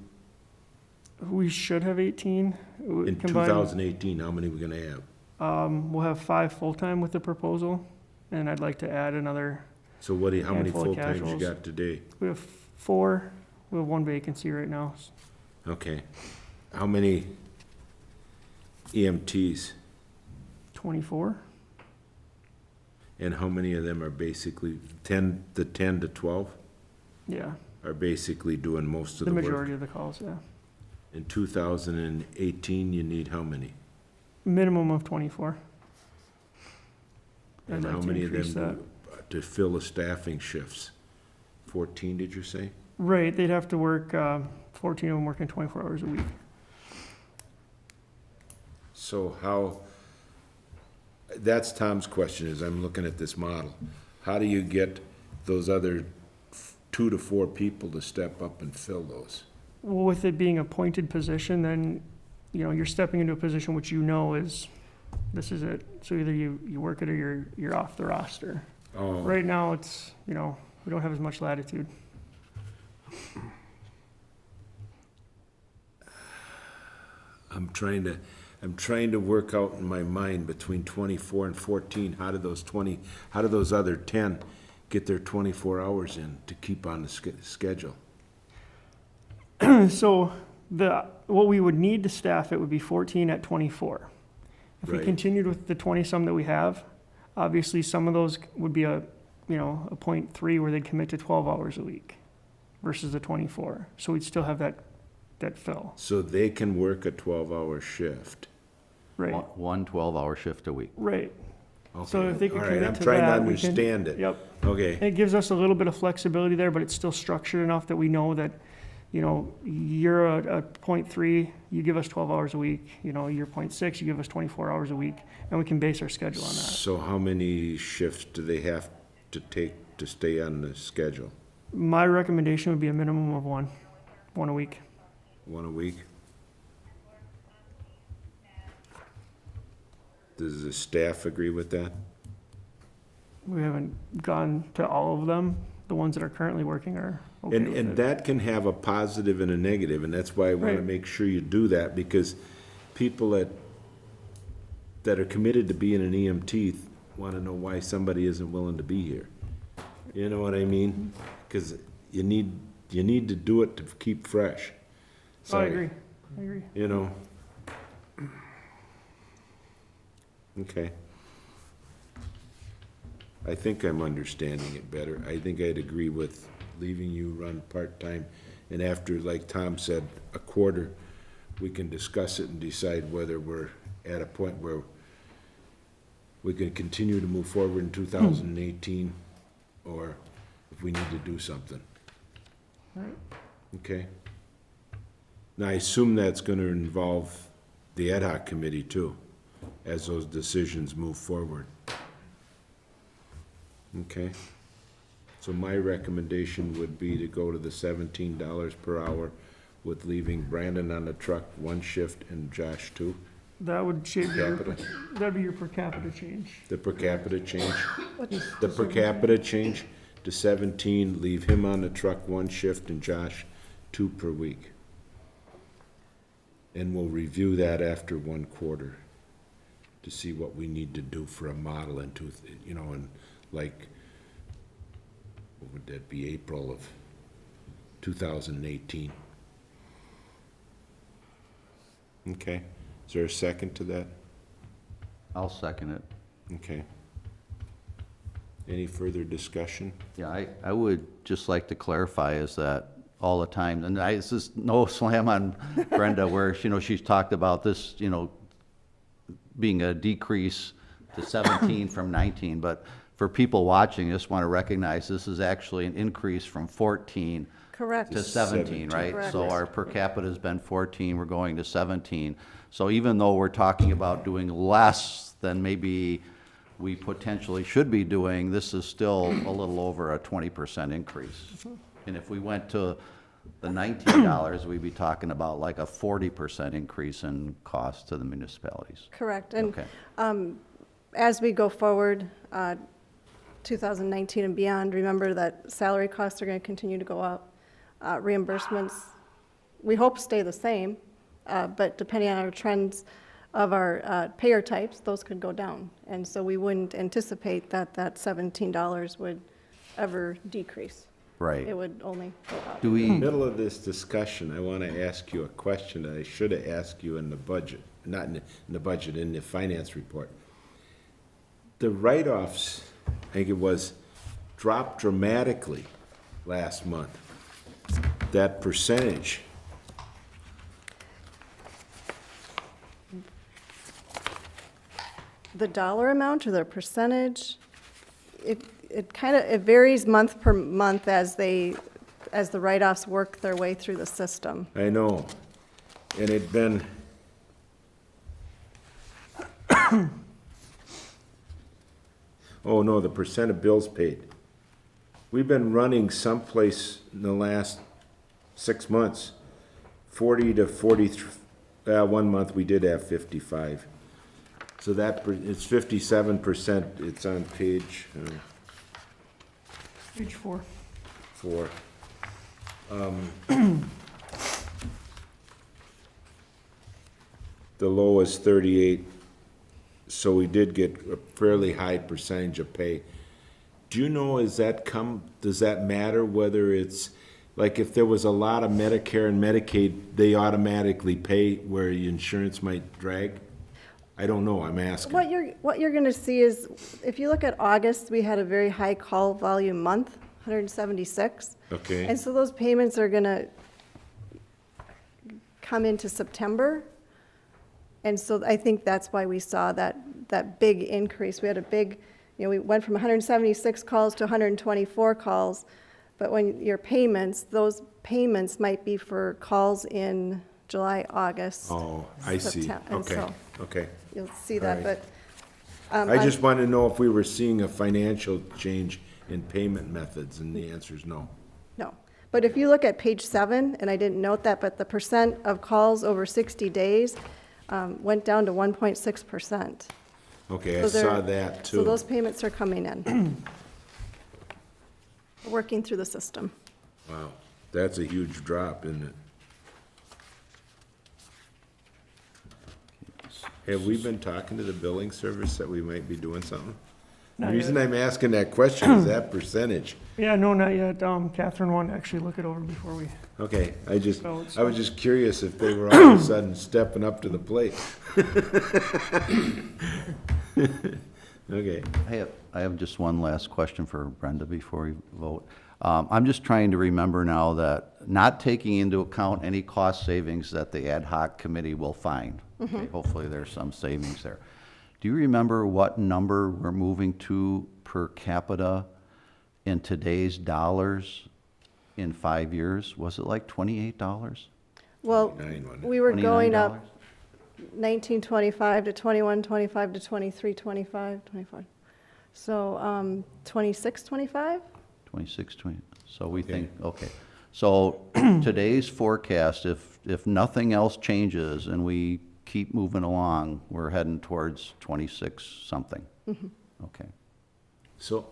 [SPEAKER 5] We should have 18.
[SPEAKER 1] In
[SPEAKER 5] Combined,
[SPEAKER 1] 2018, how many we gonna have?
[SPEAKER 5] we'll have 5 full-time with the proposal, and I'd like to add another.
[SPEAKER 1] So what do you, how many
[SPEAKER 5] Handful of
[SPEAKER 1] full-times you
[SPEAKER 5] casuals.
[SPEAKER 1] got today?
[SPEAKER 5] We have 4. We have 1 vacancy right now.
[SPEAKER 1] Okay. How many EMTs?
[SPEAKER 5] 24.
[SPEAKER 1] And how many of them are basically 10 to 12
[SPEAKER 5] Yeah,
[SPEAKER 1] are basically doing most of
[SPEAKER 5] the
[SPEAKER 1] the work?
[SPEAKER 5] majority of the calls. Yeah,
[SPEAKER 1] In 2018, you need how many?
[SPEAKER 5] minimum of 24. I'd
[SPEAKER 1] And
[SPEAKER 5] like
[SPEAKER 1] how
[SPEAKER 5] to
[SPEAKER 1] many of
[SPEAKER 5] increase
[SPEAKER 1] them to fill the staffing shifts? 14, did you say?
[SPEAKER 5] Right, they'd have to work. 14 of them working 24 hours a week.
[SPEAKER 1] So how, that's Tom's question, as I'm looking at this model. How do you get those other 2 to 4 people to step up and fill those?
[SPEAKER 5] Well, with it being a appointed position, then, you're stepping into a position which this is it. So either you work it or you're off the roster.
[SPEAKER 1] Oh,
[SPEAKER 5] Right now, it's, we don't have as much latitude.
[SPEAKER 1] I'm trying to work out in my mind between 24 and 14, how do those other 10 get their 24 hours in to keep on the schedule?
[SPEAKER 5] So what we would need to staff it would be 14 at 24. If we
[SPEAKER 1] Right.
[SPEAKER 5] continued with the 20-some that we have, obviously some of those would be a 0.3 where they'd commit to 12 hours a week versus the 24. So we'd still have that fill,
[SPEAKER 1] So they can work a 12-hour shift.
[SPEAKER 5] right?
[SPEAKER 6] one 12-hour shift a week.
[SPEAKER 5] Right. So
[SPEAKER 1] Okay,
[SPEAKER 5] if they could
[SPEAKER 1] all right,
[SPEAKER 5] commit
[SPEAKER 1] I'm
[SPEAKER 5] to
[SPEAKER 1] trying to
[SPEAKER 5] that, we can-
[SPEAKER 1] understand it.
[SPEAKER 5] Yep.
[SPEAKER 1] Okay,
[SPEAKER 5] It gives us a little bit of flexibility there, but it's still structured enough that we know that, you're a 0.3, you give us 12 hours a week, you're 0.6, you give us 24 hours a week, and we can base our schedule on that.
[SPEAKER 1] so how many shifts do they have to take to stay on the schedule?
[SPEAKER 5] My recommendation would be a minimum of one a week.
[SPEAKER 1] 1 a week? Does the staff agree with that?
[SPEAKER 5] We haven't gone to all of them. The ones that are currently working are okay
[SPEAKER 1] And,
[SPEAKER 5] with
[SPEAKER 1] and
[SPEAKER 5] it.
[SPEAKER 1] that can have a positive and a negative, and that's why I want to
[SPEAKER 5] Right.
[SPEAKER 1] make sure you do that, because people that are committed to being an EMT want to know why somebody isn't willing to be here. You know what I mean? Because you need to do it to keep fresh.
[SPEAKER 5] I
[SPEAKER 1] Sorry.
[SPEAKER 5] agree. I agree.
[SPEAKER 1] You know? Okay. I think I'm understanding it better. I think I'd agree with leaving you run part-time, and after, like Tom said, a quarter, we can discuss it and decide whether we're at a point where we can continue to move forward in 2018, or if we need to do something.
[SPEAKER 5] Right.
[SPEAKER 1] Okay? Now, I assume that's gonna involve the ad hoc committee too, as those decisions move forward. Okay? So my recommendation would be to go to the $17 per hour with leaving Brandon on the truck 1 shift and Josh 2.
[SPEAKER 5] That would shape
[SPEAKER 1] Capita.
[SPEAKER 5] that'd be your per capita change.
[SPEAKER 1] The per capita change, the per capita change to 17, leave him on the truck 1 shift and Josh 2 per week. And we'll review that after 1 quarter to see what we need to do for a model into, in like, what would that be, April of 2018? Okay, is there a second to that?
[SPEAKER 6] I'll second it.
[SPEAKER 1] Okay. Any further discussion?
[SPEAKER 6] Yeah, I would just like to clarify is that all the time, and this is no slam on Brenda, where, she's talked about this, being a decrease to 17 from 19, but for people watching, I just want to recognize this is actually an increase from 14
[SPEAKER 4] Correct.
[SPEAKER 6] to 17, right?
[SPEAKER 4] Correct.
[SPEAKER 6] So our per capita's been 14, we're going to 17. So even though we're talking about doing less than maybe we potentially should be doing, this is still a little over a 20% increase. And if we went to the $19, we'd be talking about like a 40% increase in cost to the municipalities.
[SPEAKER 4] Correct. And
[SPEAKER 6] Okay.
[SPEAKER 4] as we go forward, 2019 and beyond, remember that salary costs are going to continue to go up. Reimbursements, we hope stay the same, but depending on our trends of our payer types, those could go down. And so we wouldn't anticipate that $17 would ever decrease.
[SPEAKER 6] Right.
[SPEAKER 4] It would only go up.
[SPEAKER 6] Do
[SPEAKER 1] In the
[SPEAKER 6] we,
[SPEAKER 1] middle of this discussion, I want to ask you a question that I should have asked you in the budget, not in the budget, in the finance report. The write-offs, I think it was, dropped dramatically last month. That percentage.
[SPEAKER 4] The dollar amount or the percentage, it kind of, it varies month per month as the write-offs work their way through the system.
[SPEAKER 1] I know, and it'd been, oh no, the percent of bills paid. We've been running someplace in the last 6 months, 40 to 43, 1 month we did have 55. So that, it's 57%, it's on page
[SPEAKER 5] Page 4.
[SPEAKER 1] 4. The low is 38, so we did get a fairly high percentage of pay. Do you know, does that matter whether it's, like if there was a lot of Medicare and Medicaid, they automatically pay where the insurance might drag? I don't know, I'm asking.
[SPEAKER 4] What you're going to see is, if you look at August, we had a very high call volume month, 176.
[SPEAKER 1] Okay.
[SPEAKER 4] And so those payments are going to come into September. And so I think that's why we saw that big increase. We had a big, we went from 176 calls to 124 calls. But when your payments, those payments might be for calls in July, August.
[SPEAKER 1] Oh, I see,
[SPEAKER 4] Septem- and
[SPEAKER 1] okay,
[SPEAKER 4] so
[SPEAKER 1] okay.
[SPEAKER 4] You'll see that,
[SPEAKER 1] All
[SPEAKER 4] but.
[SPEAKER 1] right. I just wanted to know if we were seeing a financial change in payment methods, and the answer is no.
[SPEAKER 4] No. But if you look at page 7, and I didn't note that, but the percent of calls over 60 days went down to 1.6%.
[SPEAKER 1] Okay, I
[SPEAKER 4] So they're-
[SPEAKER 1] saw that too.
[SPEAKER 4] So those payments are coming in. Working through the system.
[SPEAKER 1] Wow, that's a huge drop, isn't it? Have we been talking to the billing service that we might be doing something? The
[SPEAKER 5] Not
[SPEAKER 1] reason I'm asking that question is that percentage.
[SPEAKER 5] Yeah, no, not yet. Catherine wanted to actually look it over before we,
[SPEAKER 1] Okay, I
[SPEAKER 5] Oh, it's
[SPEAKER 1] was just curious if they were all of a sudden stepping up to the plate. Okay,
[SPEAKER 6] I have just one last question for Brenda before we vote. I'm just trying to remember now that not taking into account any cost savings that the ad hoc committee will find. Okay, hopefully there's some savings there. Do you remember what number we're moving to per capita in today's dollars in 5 years? Was it like $28?
[SPEAKER 4] Well,
[SPEAKER 1] 29, wasn't it?
[SPEAKER 4] we were going up
[SPEAKER 6] $29?
[SPEAKER 4] 1925 to 2125 to 2325, 25. So 2625?
[SPEAKER 6] 26, 20, so we
[SPEAKER 1] Okay.
[SPEAKER 6] think, okay. So today's forecast, if nothing else changes and we keep moving along, we're heading towards 26 something. Okay.
[SPEAKER 1] so,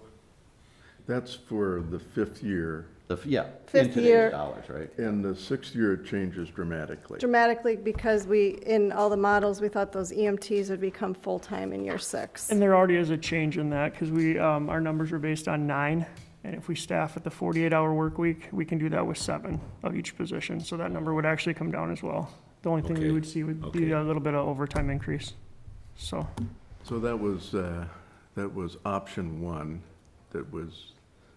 [SPEAKER 2] That's for the 5th year,
[SPEAKER 6] Yeah, in
[SPEAKER 4] Fifth
[SPEAKER 6] today's
[SPEAKER 4] year.
[SPEAKER 6] dollars, right?
[SPEAKER 2] and the 6th year it changes dramatically.
[SPEAKER 4] Dramatically, because in all the models, we thought those EMTs would become full-time in year 6.
[SPEAKER 5] and there already is a change in that because our numbers are based on 9. And if we staff at the 48-hour work week, we can do that with 7 of each position. So that number would actually come down as well. The only thing we
[SPEAKER 1] Okay,
[SPEAKER 5] would see would be
[SPEAKER 1] okay.
[SPEAKER 5] a little bit of overtime increase. So,
[SPEAKER 2] So that was option 1, that was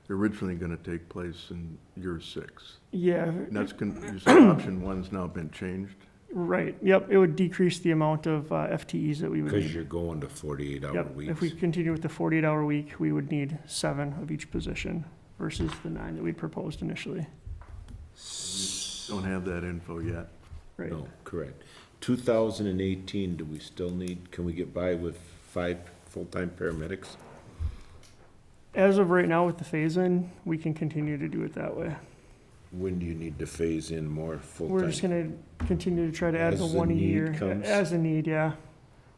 [SPEAKER 2] originally gonna take place in year 6.
[SPEAKER 5] Yeah,
[SPEAKER 2] And that's, you said option 1's now been changed?
[SPEAKER 5] right, yep, it would decrease the amount of FTEs that we would
[SPEAKER 1] Because
[SPEAKER 5] need.
[SPEAKER 1] you're going to 48-hour
[SPEAKER 5] Yep,
[SPEAKER 1] weeks.
[SPEAKER 5] if we continue with the 48-hour week, we would need 7 of each position versus the 9 that we proposed initially.
[SPEAKER 2] Don't have that info yet.
[SPEAKER 5] Right.
[SPEAKER 1] No, correct. 2018, do we still need, can we get by with 5 full-time paramedics?
[SPEAKER 5] As of right now with the phase-in, we can continue to do it that way.
[SPEAKER 1] When do you need to phase in more full-time?
[SPEAKER 5] We're just gonna continue to try to add
[SPEAKER 1] As
[SPEAKER 5] the
[SPEAKER 1] the
[SPEAKER 5] 1 a
[SPEAKER 1] need
[SPEAKER 5] year.
[SPEAKER 1] comes?
[SPEAKER 5] As a need, yeah.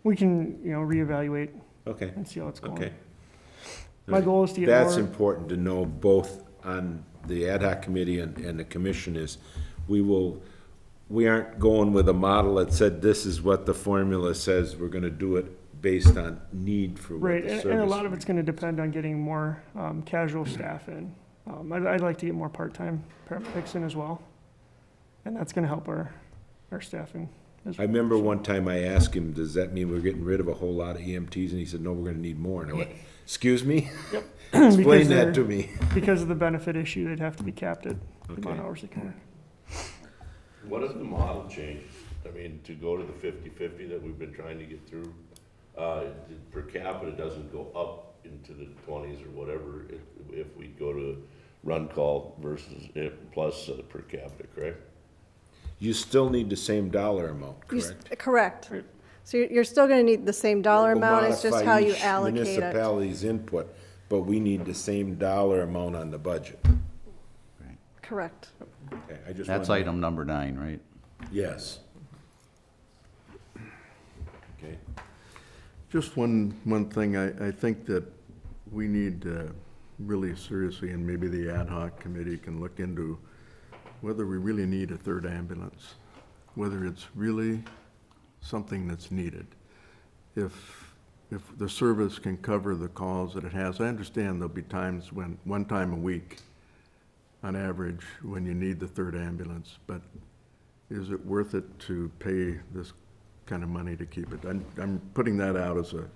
[SPEAKER 5] We can, reevaluate
[SPEAKER 1] Okay,
[SPEAKER 5] and see how it's going.
[SPEAKER 1] okay.
[SPEAKER 5] My goal is to get
[SPEAKER 1] That's
[SPEAKER 5] more,
[SPEAKER 1] important to know, both on the ad hoc committee and the commission, is we aren't going with a model that said this is what the formula says, we're gonna do it based on need for what
[SPEAKER 5] right,
[SPEAKER 1] the service.
[SPEAKER 5] and a lot of it's gonna depend on getting more casual staff in. I'd like to get more part-time paramedics in as well. And that's gonna help our staffing as
[SPEAKER 1] I
[SPEAKER 5] well.
[SPEAKER 1] remember one time I asked him, does that mean we're getting rid of a whole lot of EMTs? And he said, no, we're gonna need more. And I went, excuse me?
[SPEAKER 5] Yep.
[SPEAKER 1] Explain
[SPEAKER 5] Because
[SPEAKER 1] that
[SPEAKER 5] they're-
[SPEAKER 1] to me.
[SPEAKER 5] Because of the benefit issue, they'd have to be capped at the amount
[SPEAKER 1] Okay.
[SPEAKER 5] of hours they can work.
[SPEAKER 7] What if the model changed? I mean, to go to the 50-50 that we've been trying to get through, per capita doesn't go up into the 20s or whatever if we go to run call versus plus per capita, correct?
[SPEAKER 1] You still need the same dollar amount,
[SPEAKER 4] You s-
[SPEAKER 1] correct?
[SPEAKER 4] Correct.
[SPEAKER 5] Right.
[SPEAKER 4] So you're still going to need the same dollar
[SPEAKER 1] We'll
[SPEAKER 4] amount, it's just
[SPEAKER 1] modify
[SPEAKER 4] how you
[SPEAKER 1] each
[SPEAKER 4] allocate it.
[SPEAKER 1] Municipality's input, but we need the same dollar amount on the budget.
[SPEAKER 4] Correct.
[SPEAKER 1] Okay, I just
[SPEAKER 6] That's
[SPEAKER 1] wanted-
[SPEAKER 6] item number 9, right?
[SPEAKER 1] Yes. Okay.
[SPEAKER 2] Just one thing, I think that we need really seriously, and maybe the ad hoc committee can look into whether we really need a 3rd ambulance, whether it's really something that's needed. If the service can cover the calls that it has, I understand there'll be times when, 1 time a week, on average, when you need the 3rd ambulance, but is it worth it to pay this kind of money to keep it? I'm putting that out as a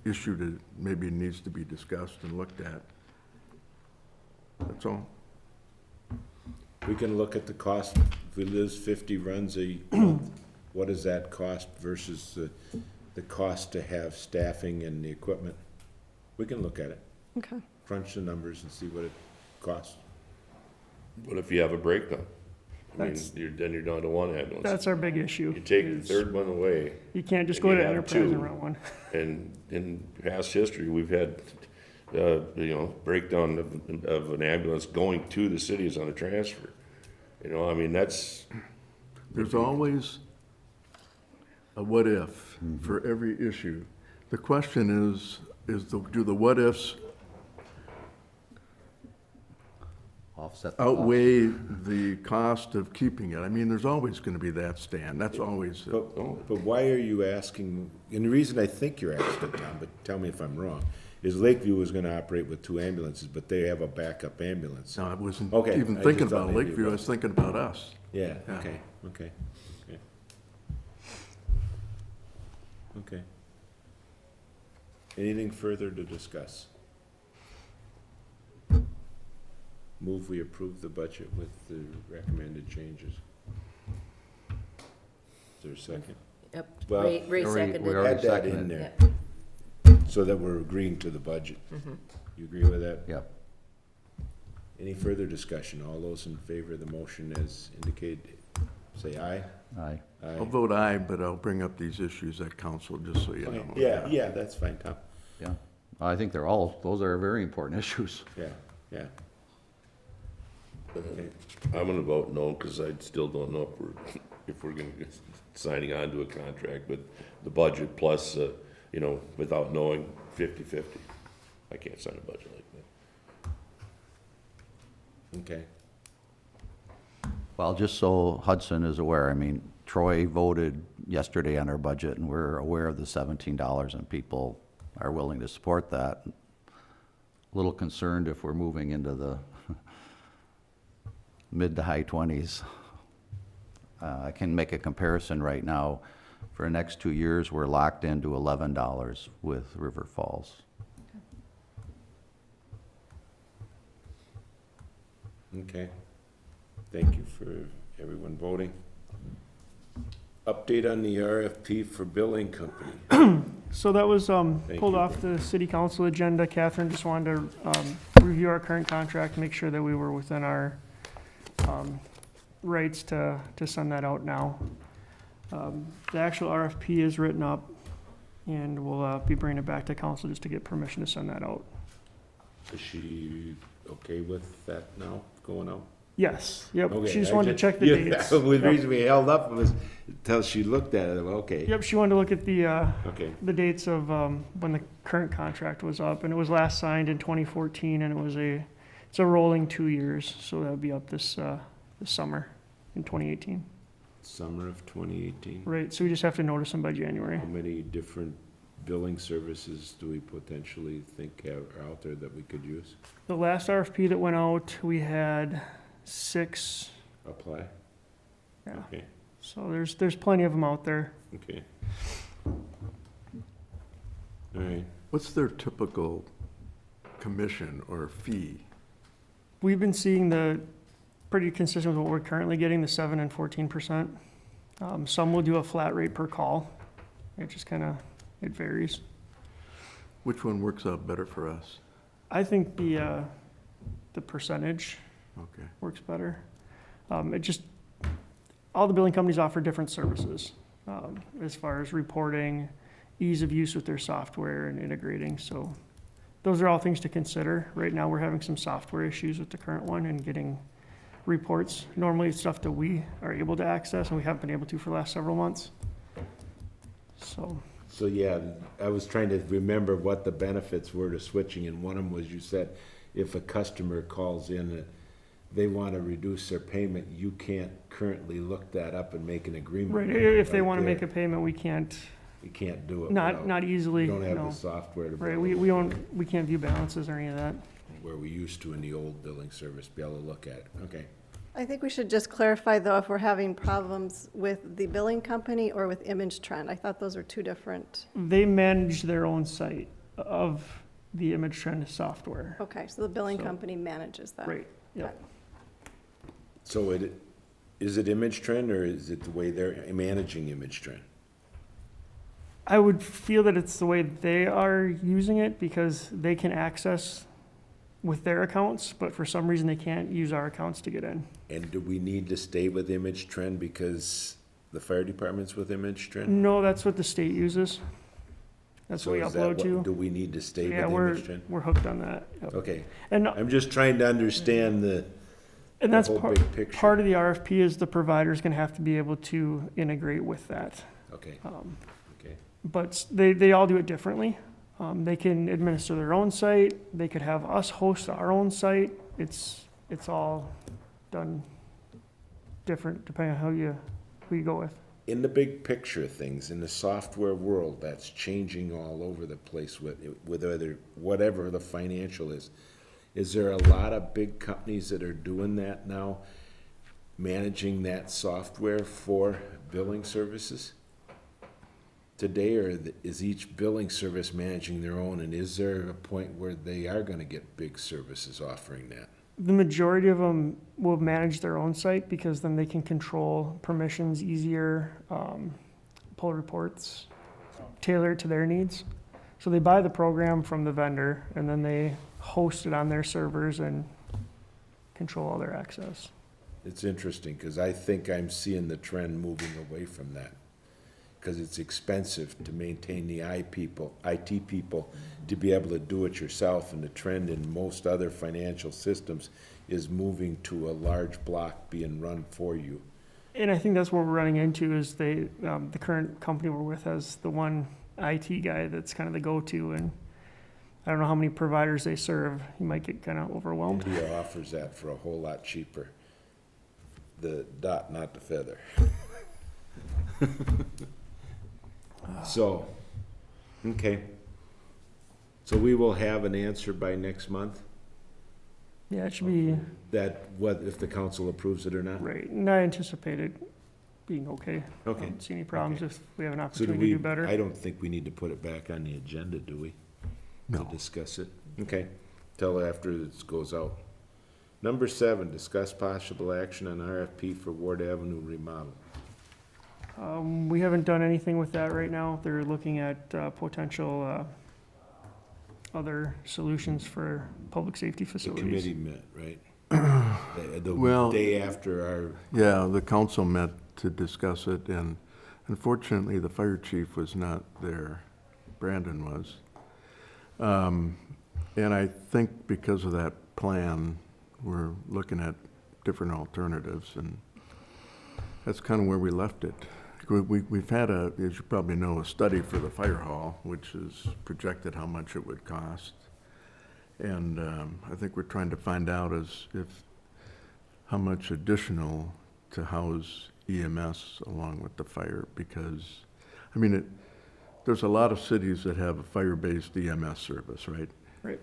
[SPEAKER 2] issue that maybe needs to be discussed and looked at. That's all.
[SPEAKER 1] We can look at the cost. If we lose 50 runs a month, what does that cost versus the cost to have staffing and the equipment? We can look at it,
[SPEAKER 4] Okay.
[SPEAKER 1] crunch the numbers and see what it costs.
[SPEAKER 7] What if you have a breakdown? I mean,
[SPEAKER 5] That's-
[SPEAKER 7] then you're down to 1 ambulance.
[SPEAKER 5] That's our big issue.
[SPEAKER 7] You take the
[SPEAKER 5] is
[SPEAKER 7] 3rd one away,
[SPEAKER 5] You can't just
[SPEAKER 7] and
[SPEAKER 5] go
[SPEAKER 7] you
[SPEAKER 5] to
[SPEAKER 7] have
[SPEAKER 5] enterprise
[SPEAKER 7] 2.
[SPEAKER 5] and run one.
[SPEAKER 7] and in past history, we've had, breakdown of an ambulance going to the cities on a transfer. I mean, that's,
[SPEAKER 2] There's always a what if for every issue. The question is do the what ifs
[SPEAKER 6] Offset the cost.
[SPEAKER 2] outweigh the cost of keeping it? I mean, there's always going to be that stand. That's always,
[SPEAKER 1] But why are you asking, and the reason I think you're asking, Tom, but tell me if I'm wrong, is Lakeview was gonna operate with 2 ambulances, but they have a backup ambulance.
[SPEAKER 2] no, I wasn't
[SPEAKER 1] Okay,
[SPEAKER 2] even
[SPEAKER 1] I
[SPEAKER 2] thinking
[SPEAKER 1] just thought
[SPEAKER 2] about
[SPEAKER 1] maybe
[SPEAKER 2] Lakeview, I
[SPEAKER 1] about-
[SPEAKER 2] was thinking about us.
[SPEAKER 1] Yeah,
[SPEAKER 2] Yeah.
[SPEAKER 1] okay. Okay. Anything further to discuss? Move we approve the budget with the recommended changes. Is there a second?
[SPEAKER 8] Yep,
[SPEAKER 1] Well,
[SPEAKER 8] Ray
[SPEAKER 6] we
[SPEAKER 8] seconded.
[SPEAKER 6] already
[SPEAKER 1] Add that in
[SPEAKER 6] seconded.
[SPEAKER 1] there, so that we're agreeing to the budget. You agree with that?
[SPEAKER 6] Yep.
[SPEAKER 1] Any further discussion? All those in favor of the motion as indicated, say aye.
[SPEAKER 6] Aye.
[SPEAKER 2] I'll vote aye, but I'll bring up these issues at council, just so you know.
[SPEAKER 1] Okay, yeah, that's fine, Tom.
[SPEAKER 6] Yeah. I think those are very important issues.
[SPEAKER 1] Yeah. Okay.
[SPEAKER 7] I'm gonna vote no, because I still don't know if we're gonna be signing on to a contract, but the budget plus, without knowing 50-50, I can't sign a budget like that.
[SPEAKER 1] Okay.
[SPEAKER 6] Well, just so Hudson is aware, I mean, Troy voted yesterday on our budget, and we're aware of the $17, and people are willing to support that. A little concerned if we're moving into the mid to high 20s. I can make a comparison right now. For the next 2 years, we're locked into $11 with River Falls.
[SPEAKER 1] Okay. Thank you for everyone voting. Update on the RFP for billing company.
[SPEAKER 5] So that was
[SPEAKER 1] Thank
[SPEAKER 5] pulled
[SPEAKER 1] you.
[SPEAKER 5] off the city council agenda. Catherine just wanted to review our current contract, make sure that we were within our rights to send that out now. The actual RFP is written up, and we'll be bringing it back to council just to get permission to send that out.
[SPEAKER 1] Is she okay with that now, going out?
[SPEAKER 5] Yes, yep.
[SPEAKER 1] Okay,
[SPEAKER 5] She just
[SPEAKER 1] I
[SPEAKER 5] wanted to check the
[SPEAKER 1] yeah,
[SPEAKER 5] dates.
[SPEAKER 1] The
[SPEAKER 5] Yep.
[SPEAKER 1] reason we held up was until she looked at it, okay.
[SPEAKER 5] Yep, she wanted to look at
[SPEAKER 1] Okay,
[SPEAKER 5] the dates of when the current contract was up, and it was last signed in 2014, and it's a rolling 2 years, so that'll be up this summer in 2018.
[SPEAKER 1] summer of 2018.
[SPEAKER 5] Right, so we just have to notice them by January.
[SPEAKER 1] How many different billing services do we potentially think are out there that we could use?
[SPEAKER 5] The last RFP that went out, we had 6.
[SPEAKER 1] Apply?
[SPEAKER 5] Yeah.
[SPEAKER 1] Okay,
[SPEAKER 5] So there's plenty of them out there.
[SPEAKER 1] okay. All right,
[SPEAKER 2] What's their typical commission or fee?
[SPEAKER 5] We've been seeing the pretty consistent with what we're currently getting, the 7 and 14%. Some will do a flat rate per call. It just it varies.
[SPEAKER 2] Which one works out better for us?
[SPEAKER 5] I think the percentage
[SPEAKER 2] Okay.
[SPEAKER 5] works better. All the billing companies offer different services, as far as reporting, ease of use with their software and integrating, so those are all things to consider. Right now, we're having some software issues with the current one and getting reports. Normally, it's stuff that we are able to access, and we haven't been able to for the last several months.
[SPEAKER 1] so yeah, I was trying to remember what the benefits were to switching, and one of them was you said if a customer calls in that they want to reduce their payment, you can't currently look that up and make an agreement.
[SPEAKER 5] Right,
[SPEAKER 1] with it
[SPEAKER 5] if they
[SPEAKER 1] right
[SPEAKER 5] want to
[SPEAKER 1] there.
[SPEAKER 5] make a payment, we can't,
[SPEAKER 1] You can't do it
[SPEAKER 5] not
[SPEAKER 1] without,
[SPEAKER 5] easily,
[SPEAKER 1] you don't have
[SPEAKER 5] no.
[SPEAKER 1] the software to.
[SPEAKER 5] Right,
[SPEAKER 1] be able
[SPEAKER 5] we can't view balances or any of that.
[SPEAKER 1] where we used to in the old billing service, be able to look at it. Okay.
[SPEAKER 4] I think we should just clarify, though, if we're having problems with the billing company or with Image Trend. I thought those were two different.
[SPEAKER 5] They manage their own site of the image trend software.
[SPEAKER 4] Okay, so the billing
[SPEAKER 5] So-
[SPEAKER 4] company manages that.
[SPEAKER 5] Right, yep.
[SPEAKER 1] So is it Image Trend or is it the way they're managing Image Trend?
[SPEAKER 5] I would feel that it's the way they are using it because they can access with their accounts, but for some reason they can't use our accounts to get in.
[SPEAKER 1] And do we need to stay with Image Trend because the fire department's with Image Trend?
[SPEAKER 5] No, that's what the state uses. That's what we
[SPEAKER 1] So is that
[SPEAKER 5] upload to.
[SPEAKER 1] Do we need to stay
[SPEAKER 5] Yeah,
[SPEAKER 1] with Image Trend?
[SPEAKER 5] we're hooked on that. Yep.
[SPEAKER 1] Okay,
[SPEAKER 5] And,
[SPEAKER 1] I'm just trying to understand the
[SPEAKER 5] that's
[SPEAKER 1] whole
[SPEAKER 5] part,
[SPEAKER 1] big picture.
[SPEAKER 5] part of the RFP is the provider's gonna have to be able to integrate with that.
[SPEAKER 1] Okay, okay.
[SPEAKER 5] But they all do it differently. They can administer their own site, they could have us host our own site. It's all done different depending on who you go with.
[SPEAKER 1] In the big picture of things, in the software world, that's changing all over the place with whatever the financial is there a lot of big companies that are doing that now, managing that software for billing services today, or is each billing service managing their own, and is there a point where they are gonna get big services offering that?
[SPEAKER 5] The majority of them will manage their own site because then they can control permissions easier, pull reports, tailor it to their needs. So they buy the program from the vendor and then they host it on their servers and control all their access.
[SPEAKER 1] It's interesting, because I think I'm seeing the trend moving away from that. Because it's expensive to maintain the IT people, to be able to do it yourself, and the trend in most other financial systems is moving to a large block being run for you.
[SPEAKER 5] And I think that's what we're running into is the current company we're with has the one IT guy that's kind of the go-to, and I don't know how many providers they serve. You might get kind of overwhelmed.
[SPEAKER 1] India offers that for a whole lot cheaper. The dot, not the feather. So, okay. So we will have an answer by next month,
[SPEAKER 5] Yeah, it should be
[SPEAKER 1] that what, if the council approves it or not?
[SPEAKER 5] right. And I anticipate it being okay. I
[SPEAKER 1] Okay.
[SPEAKER 5] don't see any problems if we have an
[SPEAKER 1] So do
[SPEAKER 5] opportunity
[SPEAKER 1] we,
[SPEAKER 5] to do better.
[SPEAKER 1] I don't think we need to put it back on the agenda, do we?
[SPEAKER 2] No.
[SPEAKER 1] To discuss it? Okay, till after this goes out. Number 7, discuss possible action on RFP for Ward Avenue remodel.
[SPEAKER 5] We haven't done anything with that right now. They're looking at potential other solutions for public safety
[SPEAKER 1] The
[SPEAKER 5] facilities.
[SPEAKER 1] committee met, right? The
[SPEAKER 2] Well-
[SPEAKER 1] day after our,
[SPEAKER 2] Yeah, the council met to discuss it, and unfortunately, the fire chief was not there. Brandon was. And I think because of that plan, we're looking at different alternatives, and that's kind of where we left it. We've had as you probably know, a study for the fire hall, which has projected how much it would cost. And I think we're trying to find out how much additional to house EMS along with the fire, because, I mean, there's a lot of cities that have a fire-based EMS service, right?
[SPEAKER 5] Right.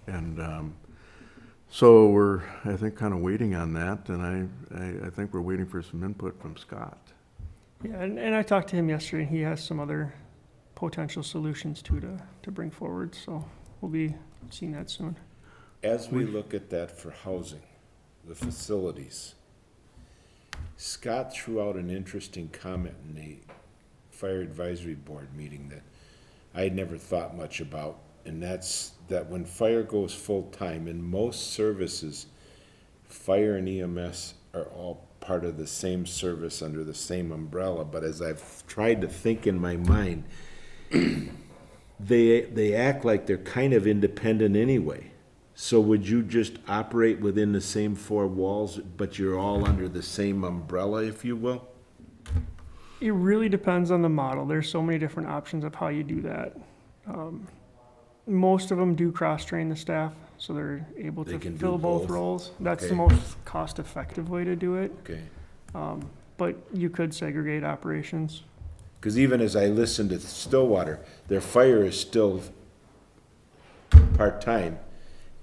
[SPEAKER 2] And so we're, I think, kind of waiting on that, and I think we're waiting for some input from Scott.
[SPEAKER 5] Yeah, and I talked to him yesterday, and he has some other potential solutions too to bring forward, so we'll be seeing that soon.
[SPEAKER 1] as we look at that for housing, the facilities, Scott threw out an interesting comment in the Fire Advisory Board meeting that I had never thought much about, and that's that when fire goes full-time, in most services, fire and EMS are all part of the same service under the same umbrella, but as I've tried to think in my mind, they act like they're kind of independent anyway. So would you just operate within the same four walls, but you're all under the same umbrella, if you will?
[SPEAKER 5] It really depends on the model. There's so many different options of how you do that. Most of them do cross-train the staff, so they're able
[SPEAKER 1] They
[SPEAKER 5] to
[SPEAKER 1] can do
[SPEAKER 5] fill both
[SPEAKER 1] both.
[SPEAKER 5] roles. That's the
[SPEAKER 1] Okay.
[SPEAKER 5] most cost-effective way to do it,
[SPEAKER 1] Okay.
[SPEAKER 5] but you could segregate operations.
[SPEAKER 1] Because even as I listen to Stillwater, their fire is still part-time,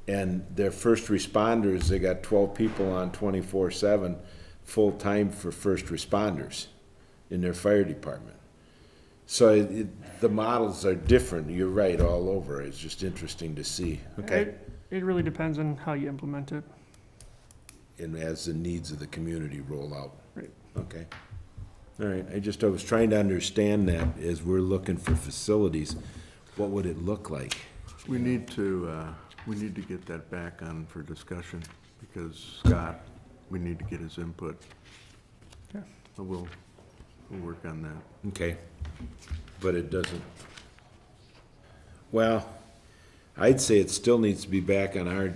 [SPEAKER 1] and their first responders, they got 12 people on 24/7, full-time for first responders in their fire department. So the models are different, you're right, all over. It's just interesting to see. Okay.
[SPEAKER 5] It really depends on how you implement it.
[SPEAKER 1] And as the needs of the community roll out.
[SPEAKER 5] Right.
[SPEAKER 1] Okay. All right, I was trying to understand that as we're looking for facilities, what would it look like?
[SPEAKER 2] We need to get that back on for discussion, because Scott, we need to get his input.
[SPEAKER 5] Yeah.
[SPEAKER 2] So we'll work on that.
[SPEAKER 1] Okay, but it doesn't, well, I'd say it still needs to be back on our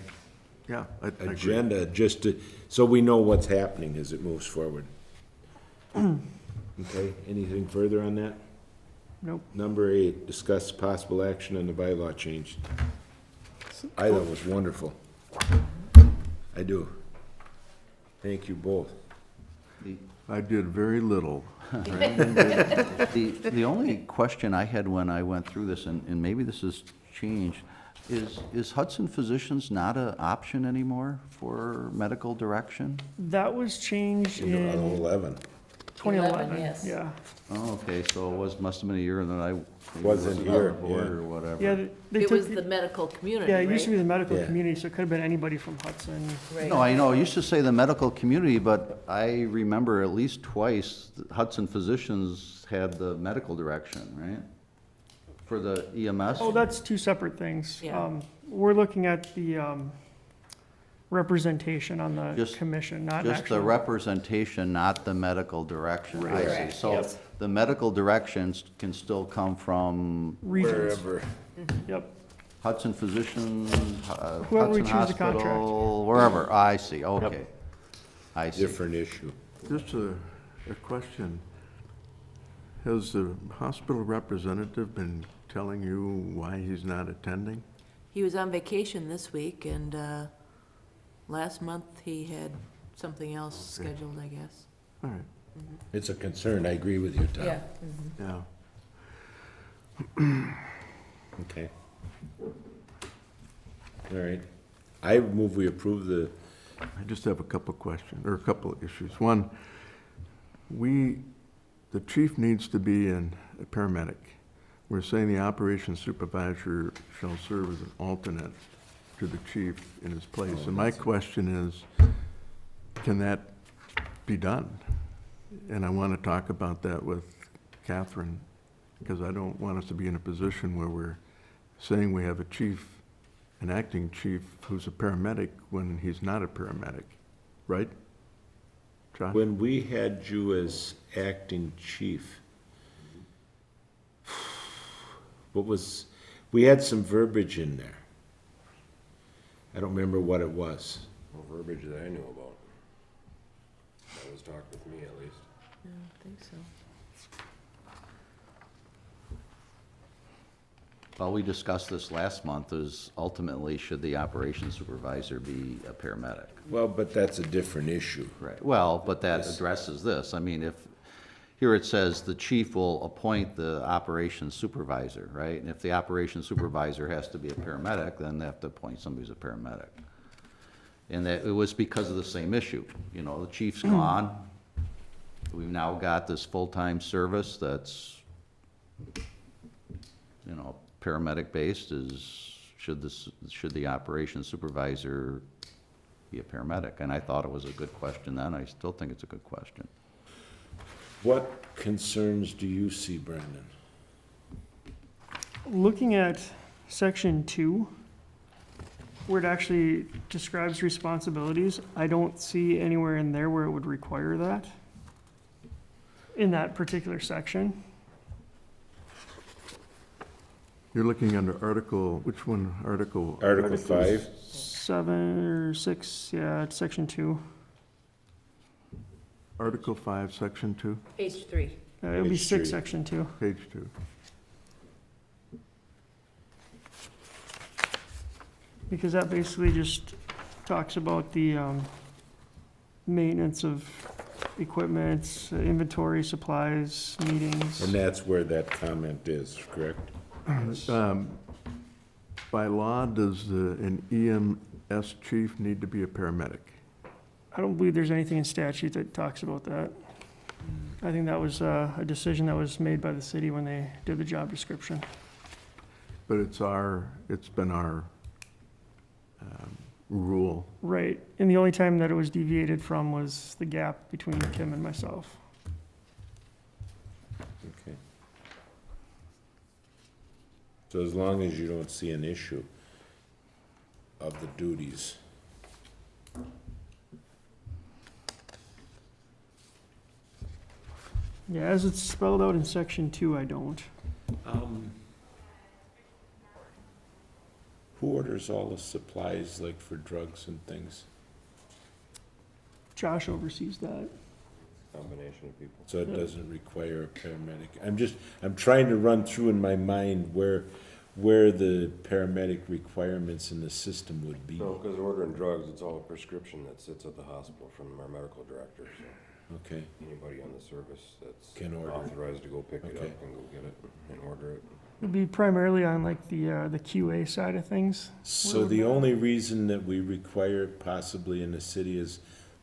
[SPEAKER 2] Yeah, I agree.
[SPEAKER 1] agenda, just to, so we know what's happening as it moves forward. Okay, anything further on that?
[SPEAKER 5] Nope.
[SPEAKER 1] Number 8, discuss possible action on the bylaw change. I thought it was wonderful. I do. Thank you both.
[SPEAKER 2] I did very little.
[SPEAKER 6] The only question I had when I went through this, and maybe this has changed, is Hudson Physicians not an option anymore for medical direction?
[SPEAKER 5] That was changed
[SPEAKER 1] In
[SPEAKER 5] in
[SPEAKER 1] 11.
[SPEAKER 5] 2011.
[SPEAKER 3] yes.
[SPEAKER 5] Yeah.
[SPEAKER 6] Oh, okay, so it must have been a year that I
[SPEAKER 1] Wasn't
[SPEAKER 6] on
[SPEAKER 1] here,
[SPEAKER 6] the board
[SPEAKER 1] yeah.
[SPEAKER 6] or whatever.
[SPEAKER 5] Yeah, they
[SPEAKER 8] It
[SPEAKER 5] took,
[SPEAKER 8] was the medical community,
[SPEAKER 5] yeah, it used to be
[SPEAKER 8] right?
[SPEAKER 5] the medical
[SPEAKER 1] Yeah.
[SPEAKER 5] community, so it could have been anybody from Hudson.
[SPEAKER 8] Right.
[SPEAKER 6] No, I know, it used to say the medical community, but I remember at least twice Hudson Physicians had the medical direction, right? For the EMS?
[SPEAKER 5] Oh, that's two separate things.
[SPEAKER 8] Yeah.
[SPEAKER 5] We're looking at the representation on the
[SPEAKER 6] Just-
[SPEAKER 5] commission, not
[SPEAKER 6] Just the
[SPEAKER 5] actual.
[SPEAKER 6] representation, not the medical direction, I see.
[SPEAKER 8] Correct,
[SPEAKER 6] So
[SPEAKER 8] yes.
[SPEAKER 6] the medical directions can still come from
[SPEAKER 5] Regions.
[SPEAKER 1] Wherever.
[SPEAKER 5] Yep.
[SPEAKER 6] Hudson Physicians,
[SPEAKER 5] Whoever we
[SPEAKER 6] Hudson
[SPEAKER 5] choose to contract.
[SPEAKER 6] Hospital, wherever, I see, okay. I see.
[SPEAKER 1] Different issue.
[SPEAKER 2] Just a question. Has the hospital representative been telling you why he's not attending?
[SPEAKER 8] He was on vacation this week, and last month he had something else scheduled, I guess.
[SPEAKER 2] All right,
[SPEAKER 1] It's a concern, I agree with you, Tom.
[SPEAKER 2] yeah.
[SPEAKER 1] Okay. All right. I move we approve the,
[SPEAKER 2] I just have a couple questions, or a couple of issues. One, the chief needs to be a paramedic. We're saying the operations supervisor shall serve as an alternate to the chief in his place. And my question is, can that be done? And I want to talk about that with Catherine, because I don't want us to be in a position where we're saying we have a chief, an acting chief who's a paramedic when he's not a paramedic, right? Josh?
[SPEAKER 1] When we had you as acting chief, we had some verbiage in there. I don't remember what it was.
[SPEAKER 9] Well, verbiage that I knew about. That was talked with me at least.
[SPEAKER 8] I don't think so.
[SPEAKER 6] Well, we discussed this last month, is ultimately, should the operations supervisor be a paramedic?
[SPEAKER 1] Well, but that's a different issue.
[SPEAKER 6] Right, well, but that addresses this. I mean, if, here it says the chief will appoint the operations supervisor, right? And if the operations supervisor has to be a paramedic, then they have to appoint somebody who's a paramedic. And that, it was because of the same issue. You know, the chief's gone. We've now got this full-time service that's, you know, paramedic-based. Should the operations supervisor be a paramedic? And I thought it was a good question then. I still think it's a good question.
[SPEAKER 1] What concerns do you see, Brandon?
[SPEAKER 5] Looking at section 2, where it actually describes responsibilities, I don't see anywhere in there where it would require that, in that particular section.
[SPEAKER 2] You're looking under article, which one, article?
[SPEAKER 1] Article 5?
[SPEAKER 5] 7 or 6, yeah, it's section 2.
[SPEAKER 2] Article 5, section 2,
[SPEAKER 8] Page 3.
[SPEAKER 5] It would be
[SPEAKER 1] Page
[SPEAKER 5] 6,
[SPEAKER 1] three.
[SPEAKER 5] section 2.
[SPEAKER 2] page 2.
[SPEAKER 5] Because that basically just talks about the maintenance of equipment, inventory, supplies, meetings.
[SPEAKER 1] And that's where that comment is, correct?
[SPEAKER 2] By law, does an EMS chief need to be a paramedic?
[SPEAKER 5] I don't believe there's anything in statute that talks about that. I think that was a decision that was made by the city when they did the job description.
[SPEAKER 2] But it's been our rule.
[SPEAKER 5] Right, and the only time that it was deviated from was the gap between Kim and myself.
[SPEAKER 1] Okay. So as long as you don't see an issue of the duties.
[SPEAKER 5] Yeah, as it's spelled out in section 2, I don't.
[SPEAKER 1] Who orders all the supplies, like for drugs and things?
[SPEAKER 5] Josh oversees that.
[SPEAKER 9] Combination of people.
[SPEAKER 1] So it doesn't require a paramedic. I'm trying to run through in my mind where the paramedic requirements in the system would be.
[SPEAKER 9] No, because ordering drugs, it's all a prescription that sits at the hospital from our medical director, so
[SPEAKER 1] Okay,
[SPEAKER 9] anybody on the service that's
[SPEAKER 1] Can order it.
[SPEAKER 9] authorized to go pick it
[SPEAKER 1] Okay.
[SPEAKER 9] up and go get it and order it.
[SPEAKER 5] It'd be primarily on like the QA side of things.
[SPEAKER 1] so the only reason that we require it possibly in the city is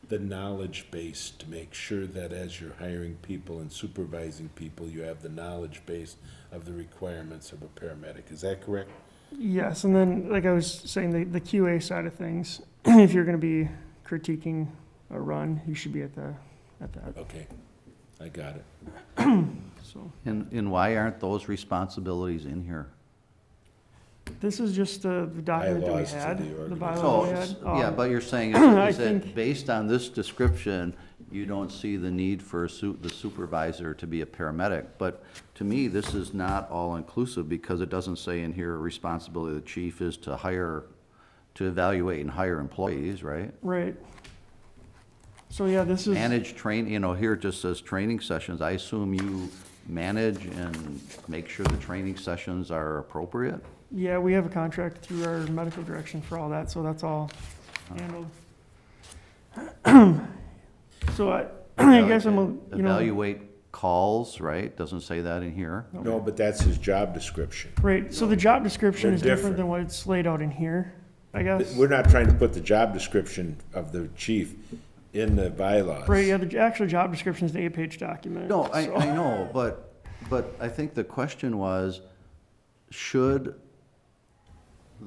[SPEAKER 1] the knowledge base, to make sure that as you're hiring people and supervising people, you have the knowledge base of the requirements of a paramedic. Is that correct?
[SPEAKER 5] Yes, and then, like I was saying, the QA side of things, if you're gonna be critiquing a run, you should be at that.
[SPEAKER 1] Okay, I got it.
[SPEAKER 5] So,
[SPEAKER 6] And why aren't those responsibilities in here?
[SPEAKER 5] this is just the document that we
[SPEAKER 1] Bylaws to
[SPEAKER 5] had,
[SPEAKER 1] the
[SPEAKER 5] the
[SPEAKER 1] organization.
[SPEAKER 5] bylaw that we
[SPEAKER 6] So,
[SPEAKER 5] had.
[SPEAKER 6] yeah, but you're saying,
[SPEAKER 5] I
[SPEAKER 6] is that
[SPEAKER 5] think-
[SPEAKER 6] based on this description, you don't see the need for the supervisor to be a paramedic? But to me, this is not all-inclusive, because it doesn't say in here, responsibility of the chief is to evaluate and hire employees, right?
[SPEAKER 5] Right. So, yeah, this is.
[SPEAKER 6] Manage, train, here it just says training sessions. I assume you manage and make sure the training sessions are appropriate?
[SPEAKER 5] Yeah, we have a contract through our medical direction for all that, so that's all handled. So I guess
[SPEAKER 6] Evaluate calls, right? Doesn't say that in here.
[SPEAKER 1] No, but that's his job description.
[SPEAKER 5] right, so the job description
[SPEAKER 1] They're
[SPEAKER 5] is different
[SPEAKER 1] different.
[SPEAKER 5] than what it's laid out in here, I guess.
[SPEAKER 1] We're not trying to put the job description of the chief in the bylaws.
[SPEAKER 5] Right, yeah, the actual job description is the 8-page document.
[SPEAKER 6] No, I
[SPEAKER 5] so-
[SPEAKER 6] know, but I think the question was, should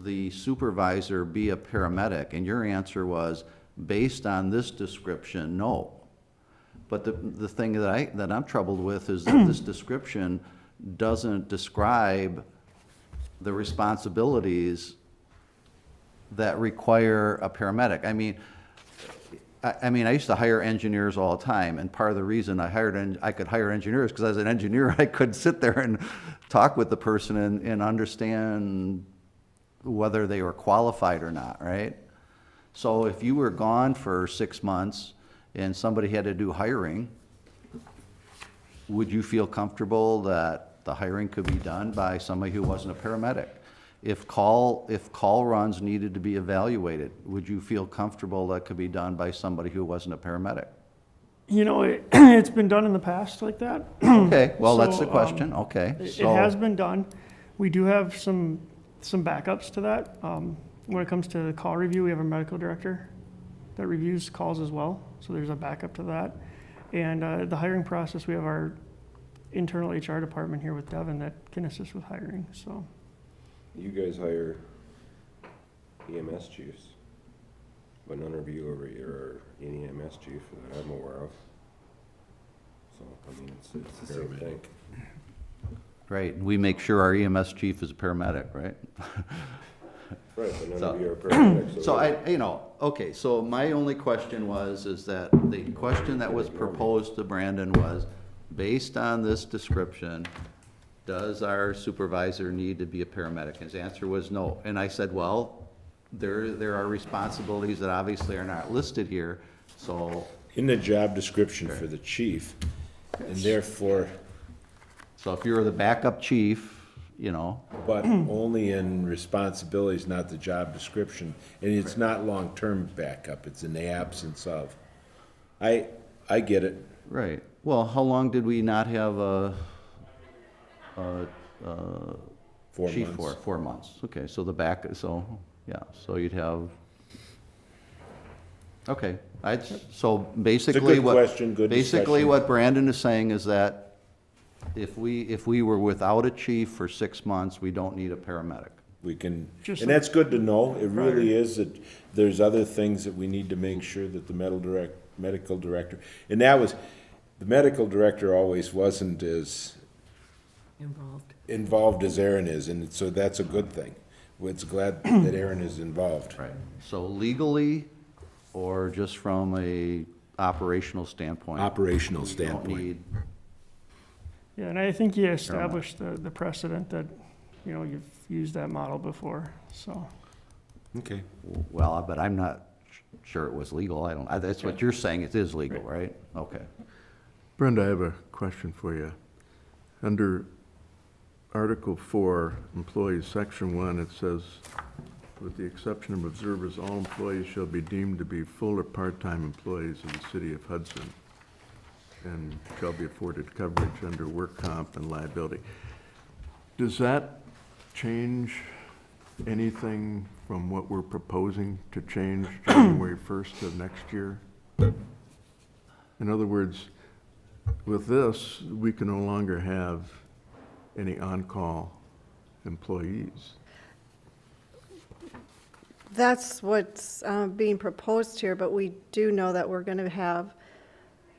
[SPEAKER 6] the supervisor be a paramedic? And your answer was, based on this description, no. But the thing that I'm troubled with is that this description doesn't describe the responsibilities that require a paramedic. I mean, I used to hire engineers all the time, and part of the reason I could hire engineers, because as an engineer, I could sit there and talk with the person and understand whether they were qualified or not, right? So if you were gone for 6 months and somebody had to do hiring, would you feel comfortable that the hiring could be done by somebody who wasn't a paramedic? If call runs needed to be evaluated, would you feel comfortable that could be done by somebody who wasn't a paramedic?
[SPEAKER 5] You know, it's been done in the past like that.
[SPEAKER 6] Okay, well, that's the
[SPEAKER 5] So,
[SPEAKER 6] question, okay.
[SPEAKER 5] It
[SPEAKER 6] So-
[SPEAKER 5] has been done. We do have some backups to that. When it comes to call review, we have a medical director that reviews calls as well, so there's a backup to that. And the hiring process, we have our internal HR department here with Devin that can assist with hiring, so.
[SPEAKER 9] You guys hire EMS chiefs, but none of you over here are an EMS chief that I'm aware of. So, I mean, it's the same thing.
[SPEAKER 6] Right, we make sure our EMS chief is a paramedic, right?
[SPEAKER 9] Right, but none
[SPEAKER 6] So-
[SPEAKER 9] of you are paramedics.
[SPEAKER 6] So okay, so my only question is that the question that was proposed to Brandon was, based on this description, does our supervisor need to be a paramedic? His answer was no. And I said, well, there are responsibilities that obviously are not listed here, so,
[SPEAKER 1] In the job description for the chief, and therefore,
[SPEAKER 6] so if you're the backup chief,
[SPEAKER 1] but only in responsibilities, not the job description. And it's not long-term backup, it's in the absence of. I get it.
[SPEAKER 6] right. Well, how long did we not have a
[SPEAKER 1] 4
[SPEAKER 6] chief
[SPEAKER 1] months.
[SPEAKER 6] for? 4 months. Okay, so so you'd have, okay. So basically
[SPEAKER 1] good
[SPEAKER 6] what.
[SPEAKER 1] question, good
[SPEAKER 6] Basically
[SPEAKER 1] discussion.
[SPEAKER 6] what Brandon is saying is that if we were without a chief for 6 months, we don't need a paramedic.
[SPEAKER 1] We can,
[SPEAKER 5] Just
[SPEAKER 1] and that's good to know. It really is that there's other things that we need to make sure that the medical director, and that was, the medical director always wasn't as involved as Aaron is, and so that's a good thing. It's glad that Aaron is involved.
[SPEAKER 6] Right. So legally, or just from a operational standpoint?
[SPEAKER 1] Operational
[SPEAKER 6] we don't
[SPEAKER 1] standpoint.
[SPEAKER 6] need-
[SPEAKER 5] Yeah, and I think you established the precedent that, you've used that model before, so.
[SPEAKER 1] Okay.
[SPEAKER 6] Well, but I'm not sure it was legal. That's what you're saying, it is legal, right? Okay.
[SPEAKER 2] Brenda, I have a question for you. Under Article 4, Employees, Section 1, it says, with the exception of observers, all employees shall be deemed to be full or part-time employees of the city of Hudson and shall be afforded coverage under work comp and liability. Does that change anything from what we're proposing to change January 1st of next year? In other words, with this, we can no longer have any on-call employees.
[SPEAKER 4] That's what's being proposed here, but we do know that we're going to have,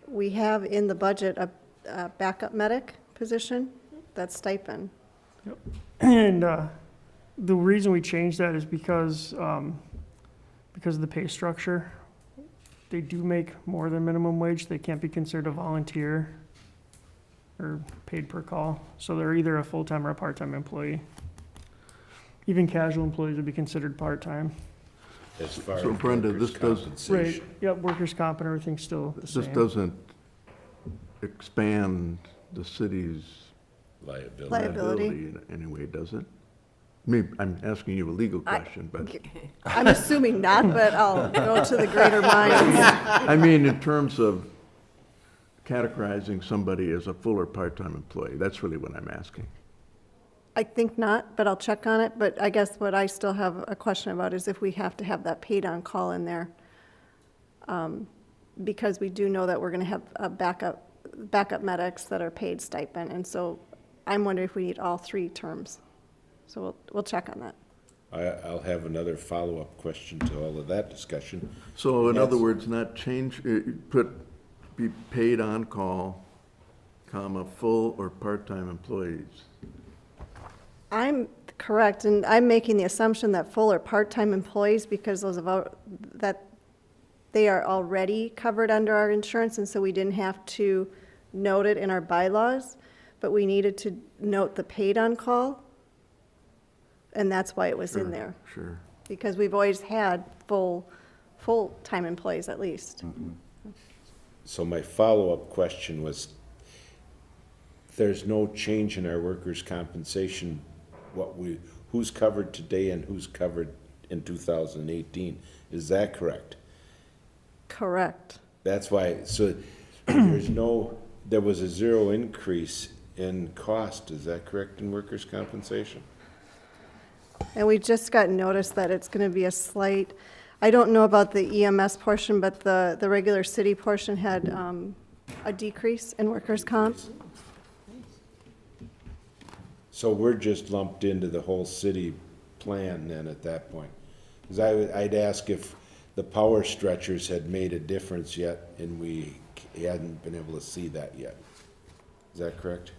[SPEAKER 4] we have in the budget a backup medic position, that's stipend.
[SPEAKER 5] Yep. And the reason we changed that is because of the pay structure. They do make more than minimum wage. They can't be considered a volunteer or paid per call. So they're either a full-time or a part-time employee. Even casual employees would be considered part-time.
[SPEAKER 1] As far
[SPEAKER 2] So
[SPEAKER 1] as
[SPEAKER 2] Brenda,
[SPEAKER 1] workers'
[SPEAKER 2] this does-
[SPEAKER 5] Right,
[SPEAKER 1] compensation.
[SPEAKER 5] yep, workers' comp and everything's still the same.
[SPEAKER 2] This doesn't expand the city's
[SPEAKER 1] Liability.
[SPEAKER 4] Liability.
[SPEAKER 2] in any way, does it? I'm asking you a legal question, but,
[SPEAKER 4] I'm assuming not, but I'll go to the greater minds.
[SPEAKER 2] I mean, in terms of categorizing somebody as a full or part-time employee, that's really what I'm asking.
[SPEAKER 4] I think not, but I'll check on it. But I guess what I still have a question about is if we have to have that paid on call in there. Because we do know that we're going to have a backup medics that are paid stipend. And so I'm wondering if we need all three terms. So we'll check on that.
[SPEAKER 1] I'll have another follow-up question to all of that discussion.
[SPEAKER 2] So in other
[SPEAKER 1] That's-
[SPEAKER 2] words, not change, be paid on call, comma, full or part-time employees.
[SPEAKER 4] I'm correct, and I'm making the assumption that full or part-time employees, because that they are already covered under our insurance, and so we didn't have to note it in our bylaws, but we needed to note the paid on call, and that's why it was in there,
[SPEAKER 2] Sure.
[SPEAKER 4] because we've always had full-time employees at least.
[SPEAKER 1] So my follow-up question was, there's no change in our workers' compensation, who's covered today and who's covered in 2018. Is that correct?
[SPEAKER 4] Correct.
[SPEAKER 1] That's why, so there was a zero increase in cost, is that correct, in workers' compensation?
[SPEAKER 4] And we just got notice that it's going to be a slight, I don't know about the EMS portion, but the regular city portion had a decrease in workers' comp.
[SPEAKER 1] So we're just lumped into the whole city plan then at that point? Because I'd ask if the power stretchers had made a difference yet, and we hadn't been able to see that yet. Is that correct?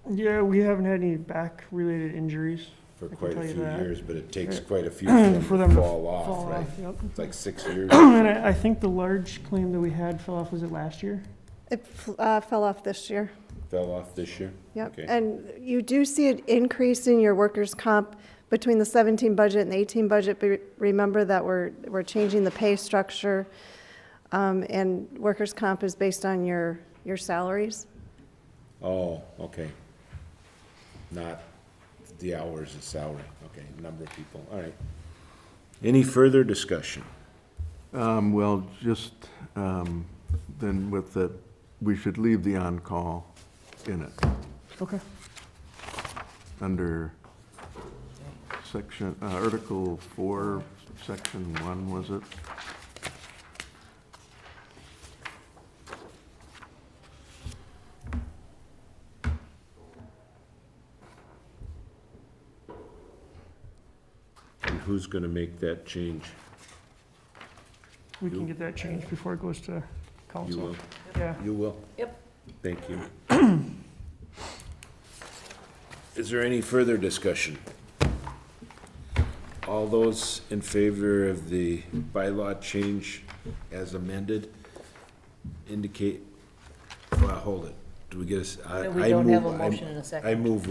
[SPEAKER 5] Yeah, we haven't had any back-related injuries.
[SPEAKER 1] For
[SPEAKER 5] I can
[SPEAKER 1] quite a
[SPEAKER 5] tell you
[SPEAKER 1] few
[SPEAKER 5] that.
[SPEAKER 1] years, but it takes quite a few for them
[SPEAKER 5] For
[SPEAKER 1] to
[SPEAKER 5] them to
[SPEAKER 1] fall off,
[SPEAKER 5] fall
[SPEAKER 1] right?
[SPEAKER 5] off, yep.
[SPEAKER 1] It's like 6 years.
[SPEAKER 5] And I think the large claim that we had fell off, was it last year?
[SPEAKER 4] It fell off this year.
[SPEAKER 1] Fell off this year?
[SPEAKER 4] Yep.
[SPEAKER 1] Okay.
[SPEAKER 4] And you do see an increase in your workers' comp between the 17 budget and the 18 budget. But remember that we're changing the pay structure, and workers' comp is based on your salaries.
[SPEAKER 1] Oh, okay. Not the hours of salary, okay, number of people, all right. Any further discussion?
[SPEAKER 2] Well, just, then with that, we should leave the on-call in it,
[SPEAKER 5] Okay.
[SPEAKER 2] under section, Article 4, Section 1, was it?
[SPEAKER 1] And who's gonna make that change?
[SPEAKER 5] We can get that changed before it goes to
[SPEAKER 1] You
[SPEAKER 5] council.
[SPEAKER 1] will?
[SPEAKER 5] Yeah.
[SPEAKER 1] You will?
[SPEAKER 8] Yep.
[SPEAKER 1] Thank you. Is there any further discussion? All those in favor of the bylaw change as amended indicate, well, hold it. Do we get a?
[SPEAKER 8] We don't have a motion in a second.
[SPEAKER 1] I move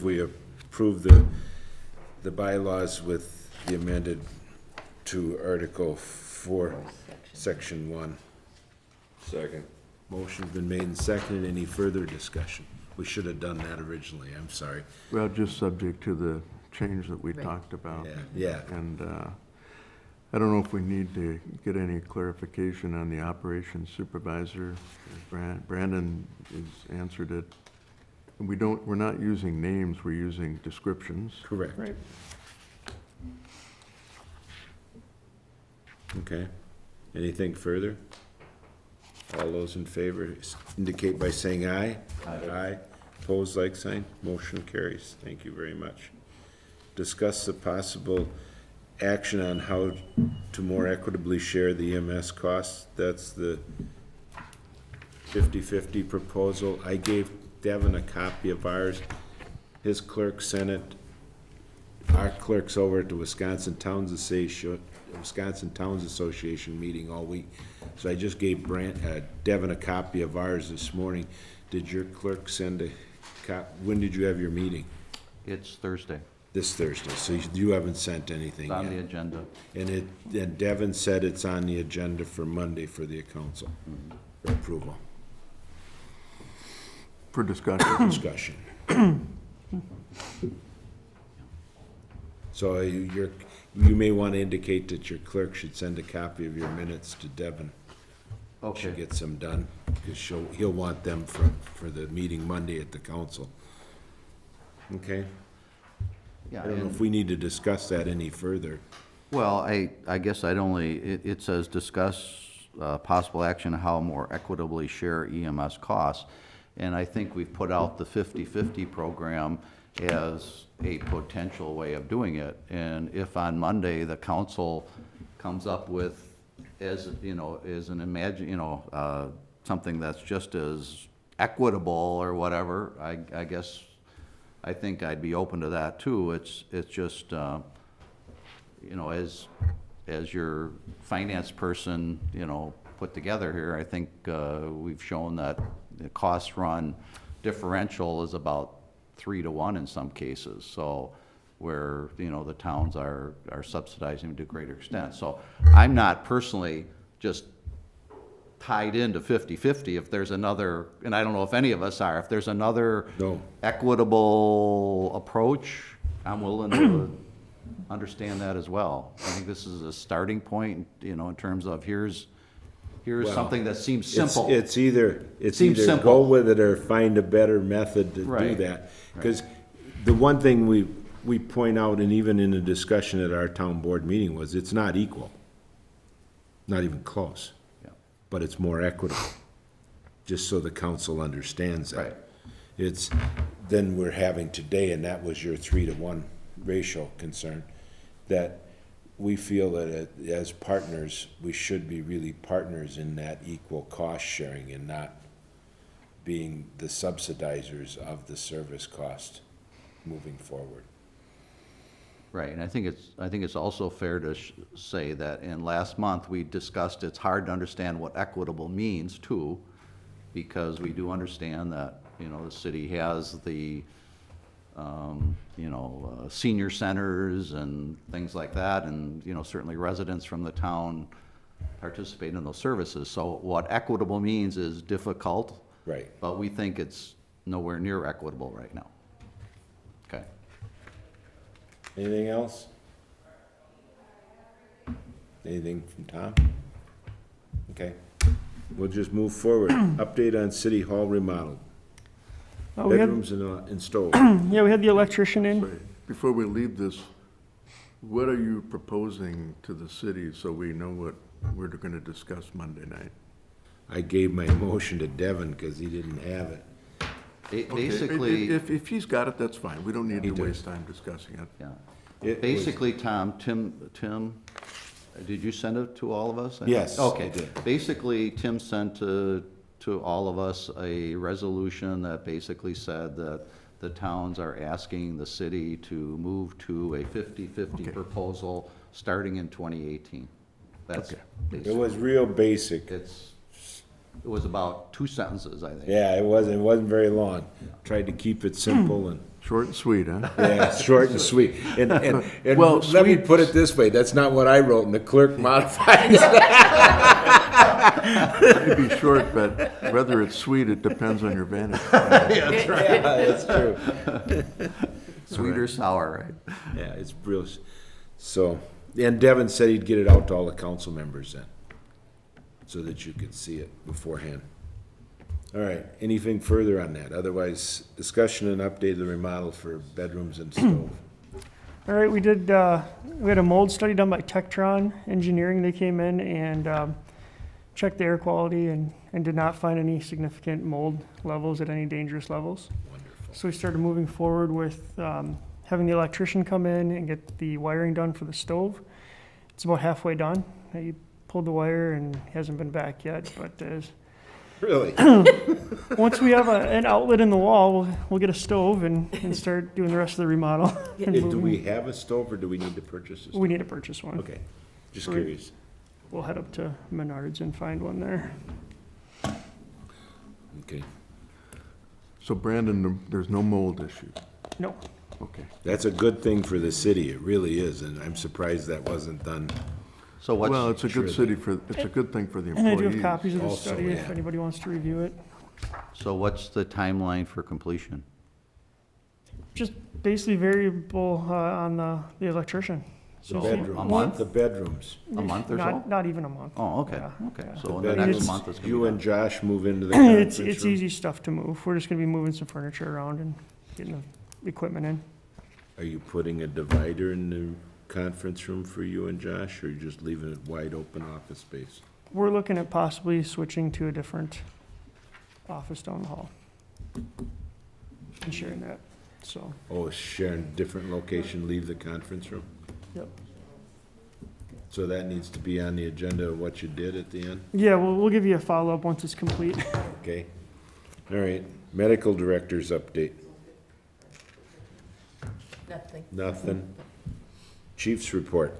[SPEAKER 1] we approve the bylaws with the amended to Article 4, Section 1.
[SPEAKER 9] Second.
[SPEAKER 1] Motion's been made and seconded. Any further discussion? We should have done that originally, I'm sorry.
[SPEAKER 2] Well, just subject to the change that we
[SPEAKER 8] Right.
[SPEAKER 2] talked about.
[SPEAKER 1] Yeah.
[SPEAKER 2] And I don't know if we need to get any clarification on the operations supervisor. Brandon has answered it. And we're not using names, we're using descriptions.
[SPEAKER 1] Correct.
[SPEAKER 5] Right.
[SPEAKER 1] Okay. Anything further? All those in favor indicate by saying aye. Aye. Opposed, like sign. Motion carries. Thank you very much. Discuss the possible action on how to more equitably share the EMS costs. That's the 50-50 proposal. I gave Devin a copy of ours. His clerk sent it. Our clerk's over at the Wisconsin Towns Association meeting all week. So I just gave Devin a copy of ours this morning. Did your clerk send when did you have your meeting?
[SPEAKER 6] It's Thursday.
[SPEAKER 1] This Thursday, so you haven't sent anything
[SPEAKER 6] It's on the
[SPEAKER 1] yet.
[SPEAKER 6] agenda.
[SPEAKER 1] And Devin said it's on the agenda for Monday for the council, for approval,
[SPEAKER 2] For discussion.
[SPEAKER 1] discussion. So you may want to indicate that your clerk should send a copy of your minutes to Devin. Should
[SPEAKER 6] Okay.
[SPEAKER 1] get some done, because he'll want them for the meeting Monday at the council. Okay?
[SPEAKER 6] Yeah,
[SPEAKER 1] I don't know
[SPEAKER 6] and-
[SPEAKER 1] if we need to discuss that any further.
[SPEAKER 6] Well, I guess it says discuss possible action on how more equitably share EMS costs. And I think we've put out the 50-50 program, as a potential way of doing it. And if on Monday, the council comes up with, as, you know, as an something that's just as equitable or whatever, I guess, I think I'd be open to that too. It's just, you know, as your finance person, you know, put together here, I think we've shown that the cost run differential is about 3 to 1 in some cases. So where, you know, the towns are subsidizing to a greater extent. So I'm not personally just tied into 50-50. If there's another, and I don't know if any of us are, if there's another
[SPEAKER 1] No.
[SPEAKER 6] equitable approach, I'm willing to understand that as well. I think this is a starting point, you know, in terms of here's
[SPEAKER 1] Well,
[SPEAKER 6] something that seems simple.
[SPEAKER 1] It's either
[SPEAKER 6] Seems
[SPEAKER 1] go
[SPEAKER 6] simple.
[SPEAKER 1] with it or find a better method to do
[SPEAKER 6] Right.
[SPEAKER 1] that. Because the one thing we point out, and even in a discussion at our town board meeting, was it's not equal. Not even close.
[SPEAKER 6] Yeah.
[SPEAKER 1] But it's more equitable, just so the council understands that.
[SPEAKER 6] Right.
[SPEAKER 1] It's, than we're having today, and that was your 3 to 1 ratio concern, that we feel that as partners, we should be really partners in that equal cost sharing and not being the subsidizers of the service cost moving forward.
[SPEAKER 6] Right, and I think it's also fair to say that in last month, we discussed it's hard to understand what equitable means too, because we do understand that, you know, the city has the, senior centers and things like that, and, you know, certainly residents from the town participate in those services. So what equitable means is difficult.
[SPEAKER 1] Right.
[SPEAKER 6] But we think it's nowhere near equitable right now. Okay.
[SPEAKER 1] Anything else? Anything from Tom? Okay, we'll just move forward. Update on City Hall remodel.
[SPEAKER 5] We had,
[SPEAKER 1] Bedrooms and stove.
[SPEAKER 5] yeah, we had the electrician in.
[SPEAKER 2] Sorry, before we leave this, what are you proposing to the city so we know what we're gonna discuss Monday night?
[SPEAKER 1] I gave my motion to Devin because he didn't have it.
[SPEAKER 2] Okay,
[SPEAKER 6] Basically.
[SPEAKER 2] If he's got it, that's fine. We don't need
[SPEAKER 1] He
[SPEAKER 2] to
[SPEAKER 1] does.
[SPEAKER 2] waste time discussing it.
[SPEAKER 6] Yeah.
[SPEAKER 1] It was-
[SPEAKER 6] Basically, Tom, Tim, did you send it to all of us?
[SPEAKER 1] Yes, I
[SPEAKER 6] Okay.
[SPEAKER 1] did.
[SPEAKER 6] Basically, Tim sent to all of us a resolution that basically said that the towns are asking the city to move to a 50-50
[SPEAKER 2] Okay.
[SPEAKER 6] proposal starting in 2018. That's
[SPEAKER 2] Okay.
[SPEAKER 1] It
[SPEAKER 6] basically,
[SPEAKER 1] was real basic.
[SPEAKER 6] it was about 2 sentences, I think.
[SPEAKER 1] Yeah, it wasn't very long. Tried to keep it simple and,
[SPEAKER 2] Short and sweet, huh?
[SPEAKER 1] yeah, short and sweet. And
[SPEAKER 2] Well,
[SPEAKER 1] let me
[SPEAKER 2] sweet-
[SPEAKER 1] put it this way, that's not what I wrote, and the clerk modified it.
[SPEAKER 2] It may be short, but whether it's sweet, it depends on your vantage point.
[SPEAKER 1] Yeah, that's true.
[SPEAKER 6] Sweet or sour, right?
[SPEAKER 1] Yeah, it's real, so, and Devin said he'd get it out to all the council members then, so that you could see it beforehand. All right, anything further on that? Otherwise, discussion and update of the remodel for bedrooms and stove.
[SPEAKER 5] All right, we had a mold study done by Tektron Engineering. They came in and checked the air quality and did not find any significant mold levels at any dangerous levels.
[SPEAKER 1] Wonderful.
[SPEAKER 5] So we started moving forward with having the electrician come in and get the wiring done for the stove. It's about halfway done. He pulled the wire and hasn't been back yet, but
[SPEAKER 1] Really?
[SPEAKER 5] once we have an outlet in the wall, we'll get a stove and start doing the rest of the remodel. and
[SPEAKER 1] Do
[SPEAKER 5] moving.
[SPEAKER 1] we have a stove, or do we need to purchase a stove?
[SPEAKER 5] We need to purchase one.
[SPEAKER 1] Okay, just
[SPEAKER 5] Right.
[SPEAKER 1] curious.
[SPEAKER 5] We'll head up to Menards and find one there.
[SPEAKER 1] Okay,
[SPEAKER 2] So Brandon, there's no mold issue?
[SPEAKER 5] No,
[SPEAKER 2] Okay.
[SPEAKER 1] that's a good thing for the city, it really is, and I'm surprised that wasn't done.
[SPEAKER 6] So what's?
[SPEAKER 2] Well, it's a good
[SPEAKER 1] Sure.
[SPEAKER 2] it's a good thing for the
[SPEAKER 5] and I
[SPEAKER 2] employees.
[SPEAKER 5] do have copies of the
[SPEAKER 1] Also,
[SPEAKER 5] study if
[SPEAKER 1] yeah.
[SPEAKER 5] anybody wants to review it.
[SPEAKER 6] So what's the timeline for completion?
[SPEAKER 5] Just basically variable on the electrician. So if you-
[SPEAKER 1] Bedroom,
[SPEAKER 6] a month?
[SPEAKER 1] the bedrooms.
[SPEAKER 6] A month or so?
[SPEAKER 5] Not even a month.
[SPEAKER 6] Oh, okay,
[SPEAKER 5] Yeah.
[SPEAKER 6] okay.
[SPEAKER 5] Yeah.
[SPEAKER 6] So in
[SPEAKER 1] The
[SPEAKER 6] the next
[SPEAKER 1] bedrooms,
[SPEAKER 6] month it's gonna be
[SPEAKER 1] You
[SPEAKER 6] done.
[SPEAKER 1] and Josh move into the conference room.
[SPEAKER 5] It's easy stuff to move. We're just gonna be moving some furniture around and getting the equipment in.
[SPEAKER 1] Are you putting a divider in the conference room for you and Josh, or are you just leaving it wide open office space?
[SPEAKER 5] We're looking at possibly switching to a different office down the hall and sharing that. So,
[SPEAKER 1] Oh, sharing different location, leave the conference room?
[SPEAKER 5] yep.
[SPEAKER 1] So that needs to be on the agenda of what you did at the end?
[SPEAKER 5] Yeah, we'll give you a follow-up once it's complete.
[SPEAKER 1] Okay. All right. Medical director's update.
[SPEAKER 8] Nothing.
[SPEAKER 1] Nothing. Chief's report.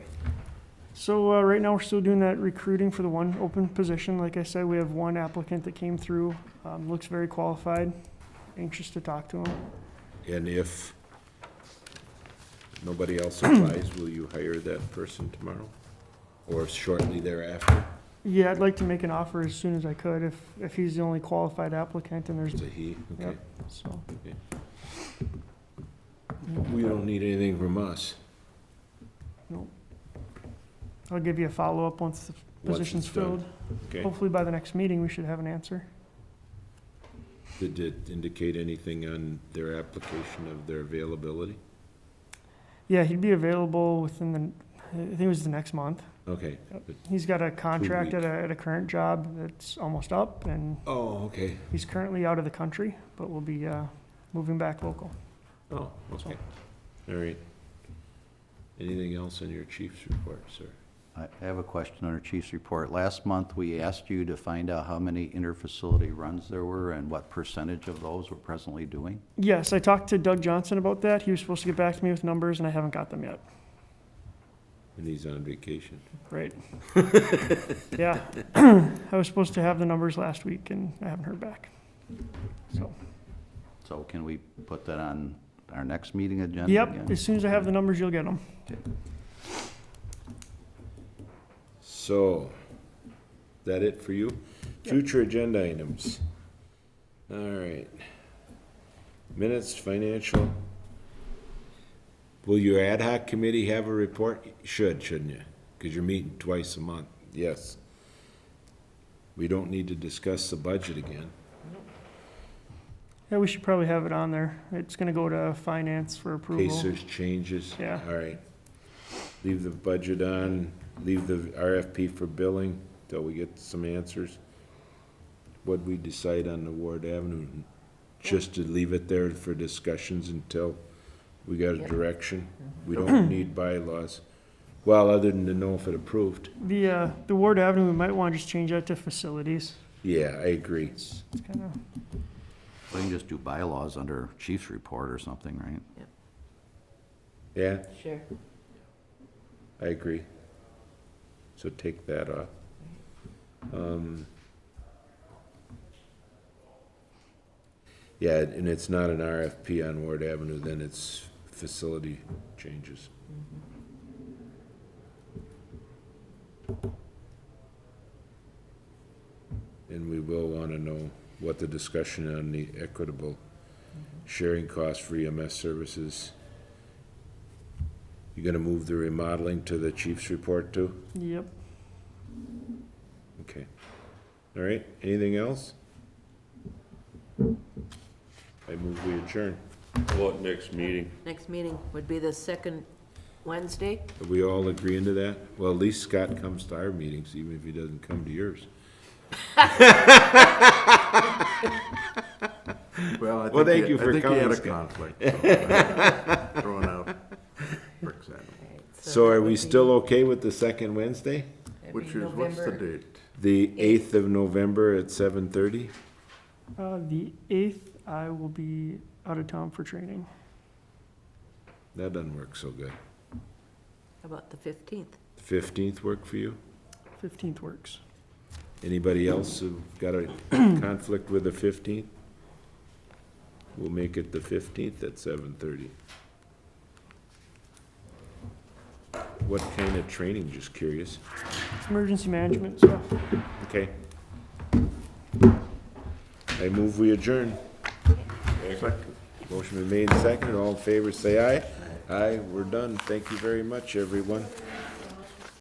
[SPEAKER 5] So right now, we're still doing that recruiting for the one open position. Like I said, we have one applicant that came through, looks very qualified, anxious to talk to him.
[SPEAKER 1] And if nobody else applies, will you hire that person tomorrow? Or shortly thereafter?
[SPEAKER 5] Yeah, I'd like to make an offer as soon as I could if he's the only qualified applicant and there's,
[SPEAKER 1] Is it he? Okay.
[SPEAKER 5] yep, so.
[SPEAKER 1] We don't need anything from us.
[SPEAKER 5] Nope. I'll give you a follow-up once the
[SPEAKER 1] Once
[SPEAKER 5] position's
[SPEAKER 1] it's done.
[SPEAKER 5] filled.
[SPEAKER 1] Okay.
[SPEAKER 5] Hopefully by the next meeting, we should have an answer.
[SPEAKER 1] Did it indicate anything on their application of their availability?
[SPEAKER 5] Yeah, he'd be available within I think it was the next month.
[SPEAKER 1] Okay.
[SPEAKER 5] He's got a contract
[SPEAKER 1] week.
[SPEAKER 5] at a current job that's almost up, and
[SPEAKER 1] Oh, okay.
[SPEAKER 5] he's currently out of the country, but will be moving back local.
[SPEAKER 1] Oh, okay. All right. Anything else on your chief's report, sir?
[SPEAKER 6] I have a question on our chief's report. Last month, we asked you to find out how many interfacility runs there were and what percentage of those we're presently doing.
[SPEAKER 5] Yes, I talked to Doug Johnson about that. He was supposed to get back to me with numbers, and I haven't got them yet.
[SPEAKER 1] And he's on vacation.
[SPEAKER 5] Right. Yeah. I was supposed to have the numbers last week, and I haven't heard back.
[SPEAKER 6] So can we put that on our next meeting agenda
[SPEAKER 5] Yep,
[SPEAKER 6] again?
[SPEAKER 5] as soon as I have the numbers, you'll get them.
[SPEAKER 1] So, that it for you? Future agenda items. All right. Minutes, financial. Will your ad hoc committee have a report? Should, shouldn't you? Because you're meeting twice a month. Yes. We don't need to discuss the budget again.
[SPEAKER 5] Yeah, we should probably have it on there. It's gonna go to finance for
[SPEAKER 1] In
[SPEAKER 5] approval.
[SPEAKER 1] case there's changes.
[SPEAKER 5] Yeah.
[SPEAKER 1] All right. Leave the budget on, leave the RFP for billing till we get some answers. What'd we decide on the Ward Avenue? Just to leave it there for discussions until we got a direction? We don't need bylaws. Well, other than to know if it approved.
[SPEAKER 5] The Ward Avenue, we might wanna just change that to facilities.
[SPEAKER 1] Yeah, I agree.
[SPEAKER 5] It's kinda,
[SPEAKER 6] We can just do bylaws under chief's report or something, right?
[SPEAKER 1] Yeah,
[SPEAKER 8] Sure.
[SPEAKER 1] I agree. So take that off. Yeah, and it's not an RFP on Ward Avenue, then it's facility changes. And we will want to know what the discussion on the equitable sharing costs for EMS services. You gonna move the remodeling to the chief's report too?
[SPEAKER 5] yep.
[SPEAKER 1] Okay. All right, anything else? I move we adjourn.
[SPEAKER 7] What next meeting?
[SPEAKER 8] Next meeting would be the second Wednesday.
[SPEAKER 1] Are we all agreeing to that? Well, at least Scott comes to our meetings, even if he doesn't come to yours.
[SPEAKER 2] Well,
[SPEAKER 1] Well, thank you for
[SPEAKER 2] I think he
[SPEAKER 1] coming,
[SPEAKER 2] had a
[SPEAKER 1] Scott.
[SPEAKER 2] conflict. So, throwing out bricks at him.
[SPEAKER 1] So are we still okay with the second Wednesday?
[SPEAKER 2] Which is, what's the date?
[SPEAKER 1] The 8th of November at 7:30?
[SPEAKER 5] The 8th, I will be out of town for training.
[SPEAKER 1] That doesn't work so good.
[SPEAKER 8] How about the 15th?
[SPEAKER 1] 15th work for you?
[SPEAKER 5] 15th works.
[SPEAKER 1] Anybody else who got a conflict with the 15th? We'll make it the 15th at 7:30. What kind of training, just curious?
[SPEAKER 5] Emergency management stuff.
[SPEAKER 1] Okay. I move we adjourn. Motion been made and seconded, all in favor say aye. Aye, we're done. Thank you very much, everyone.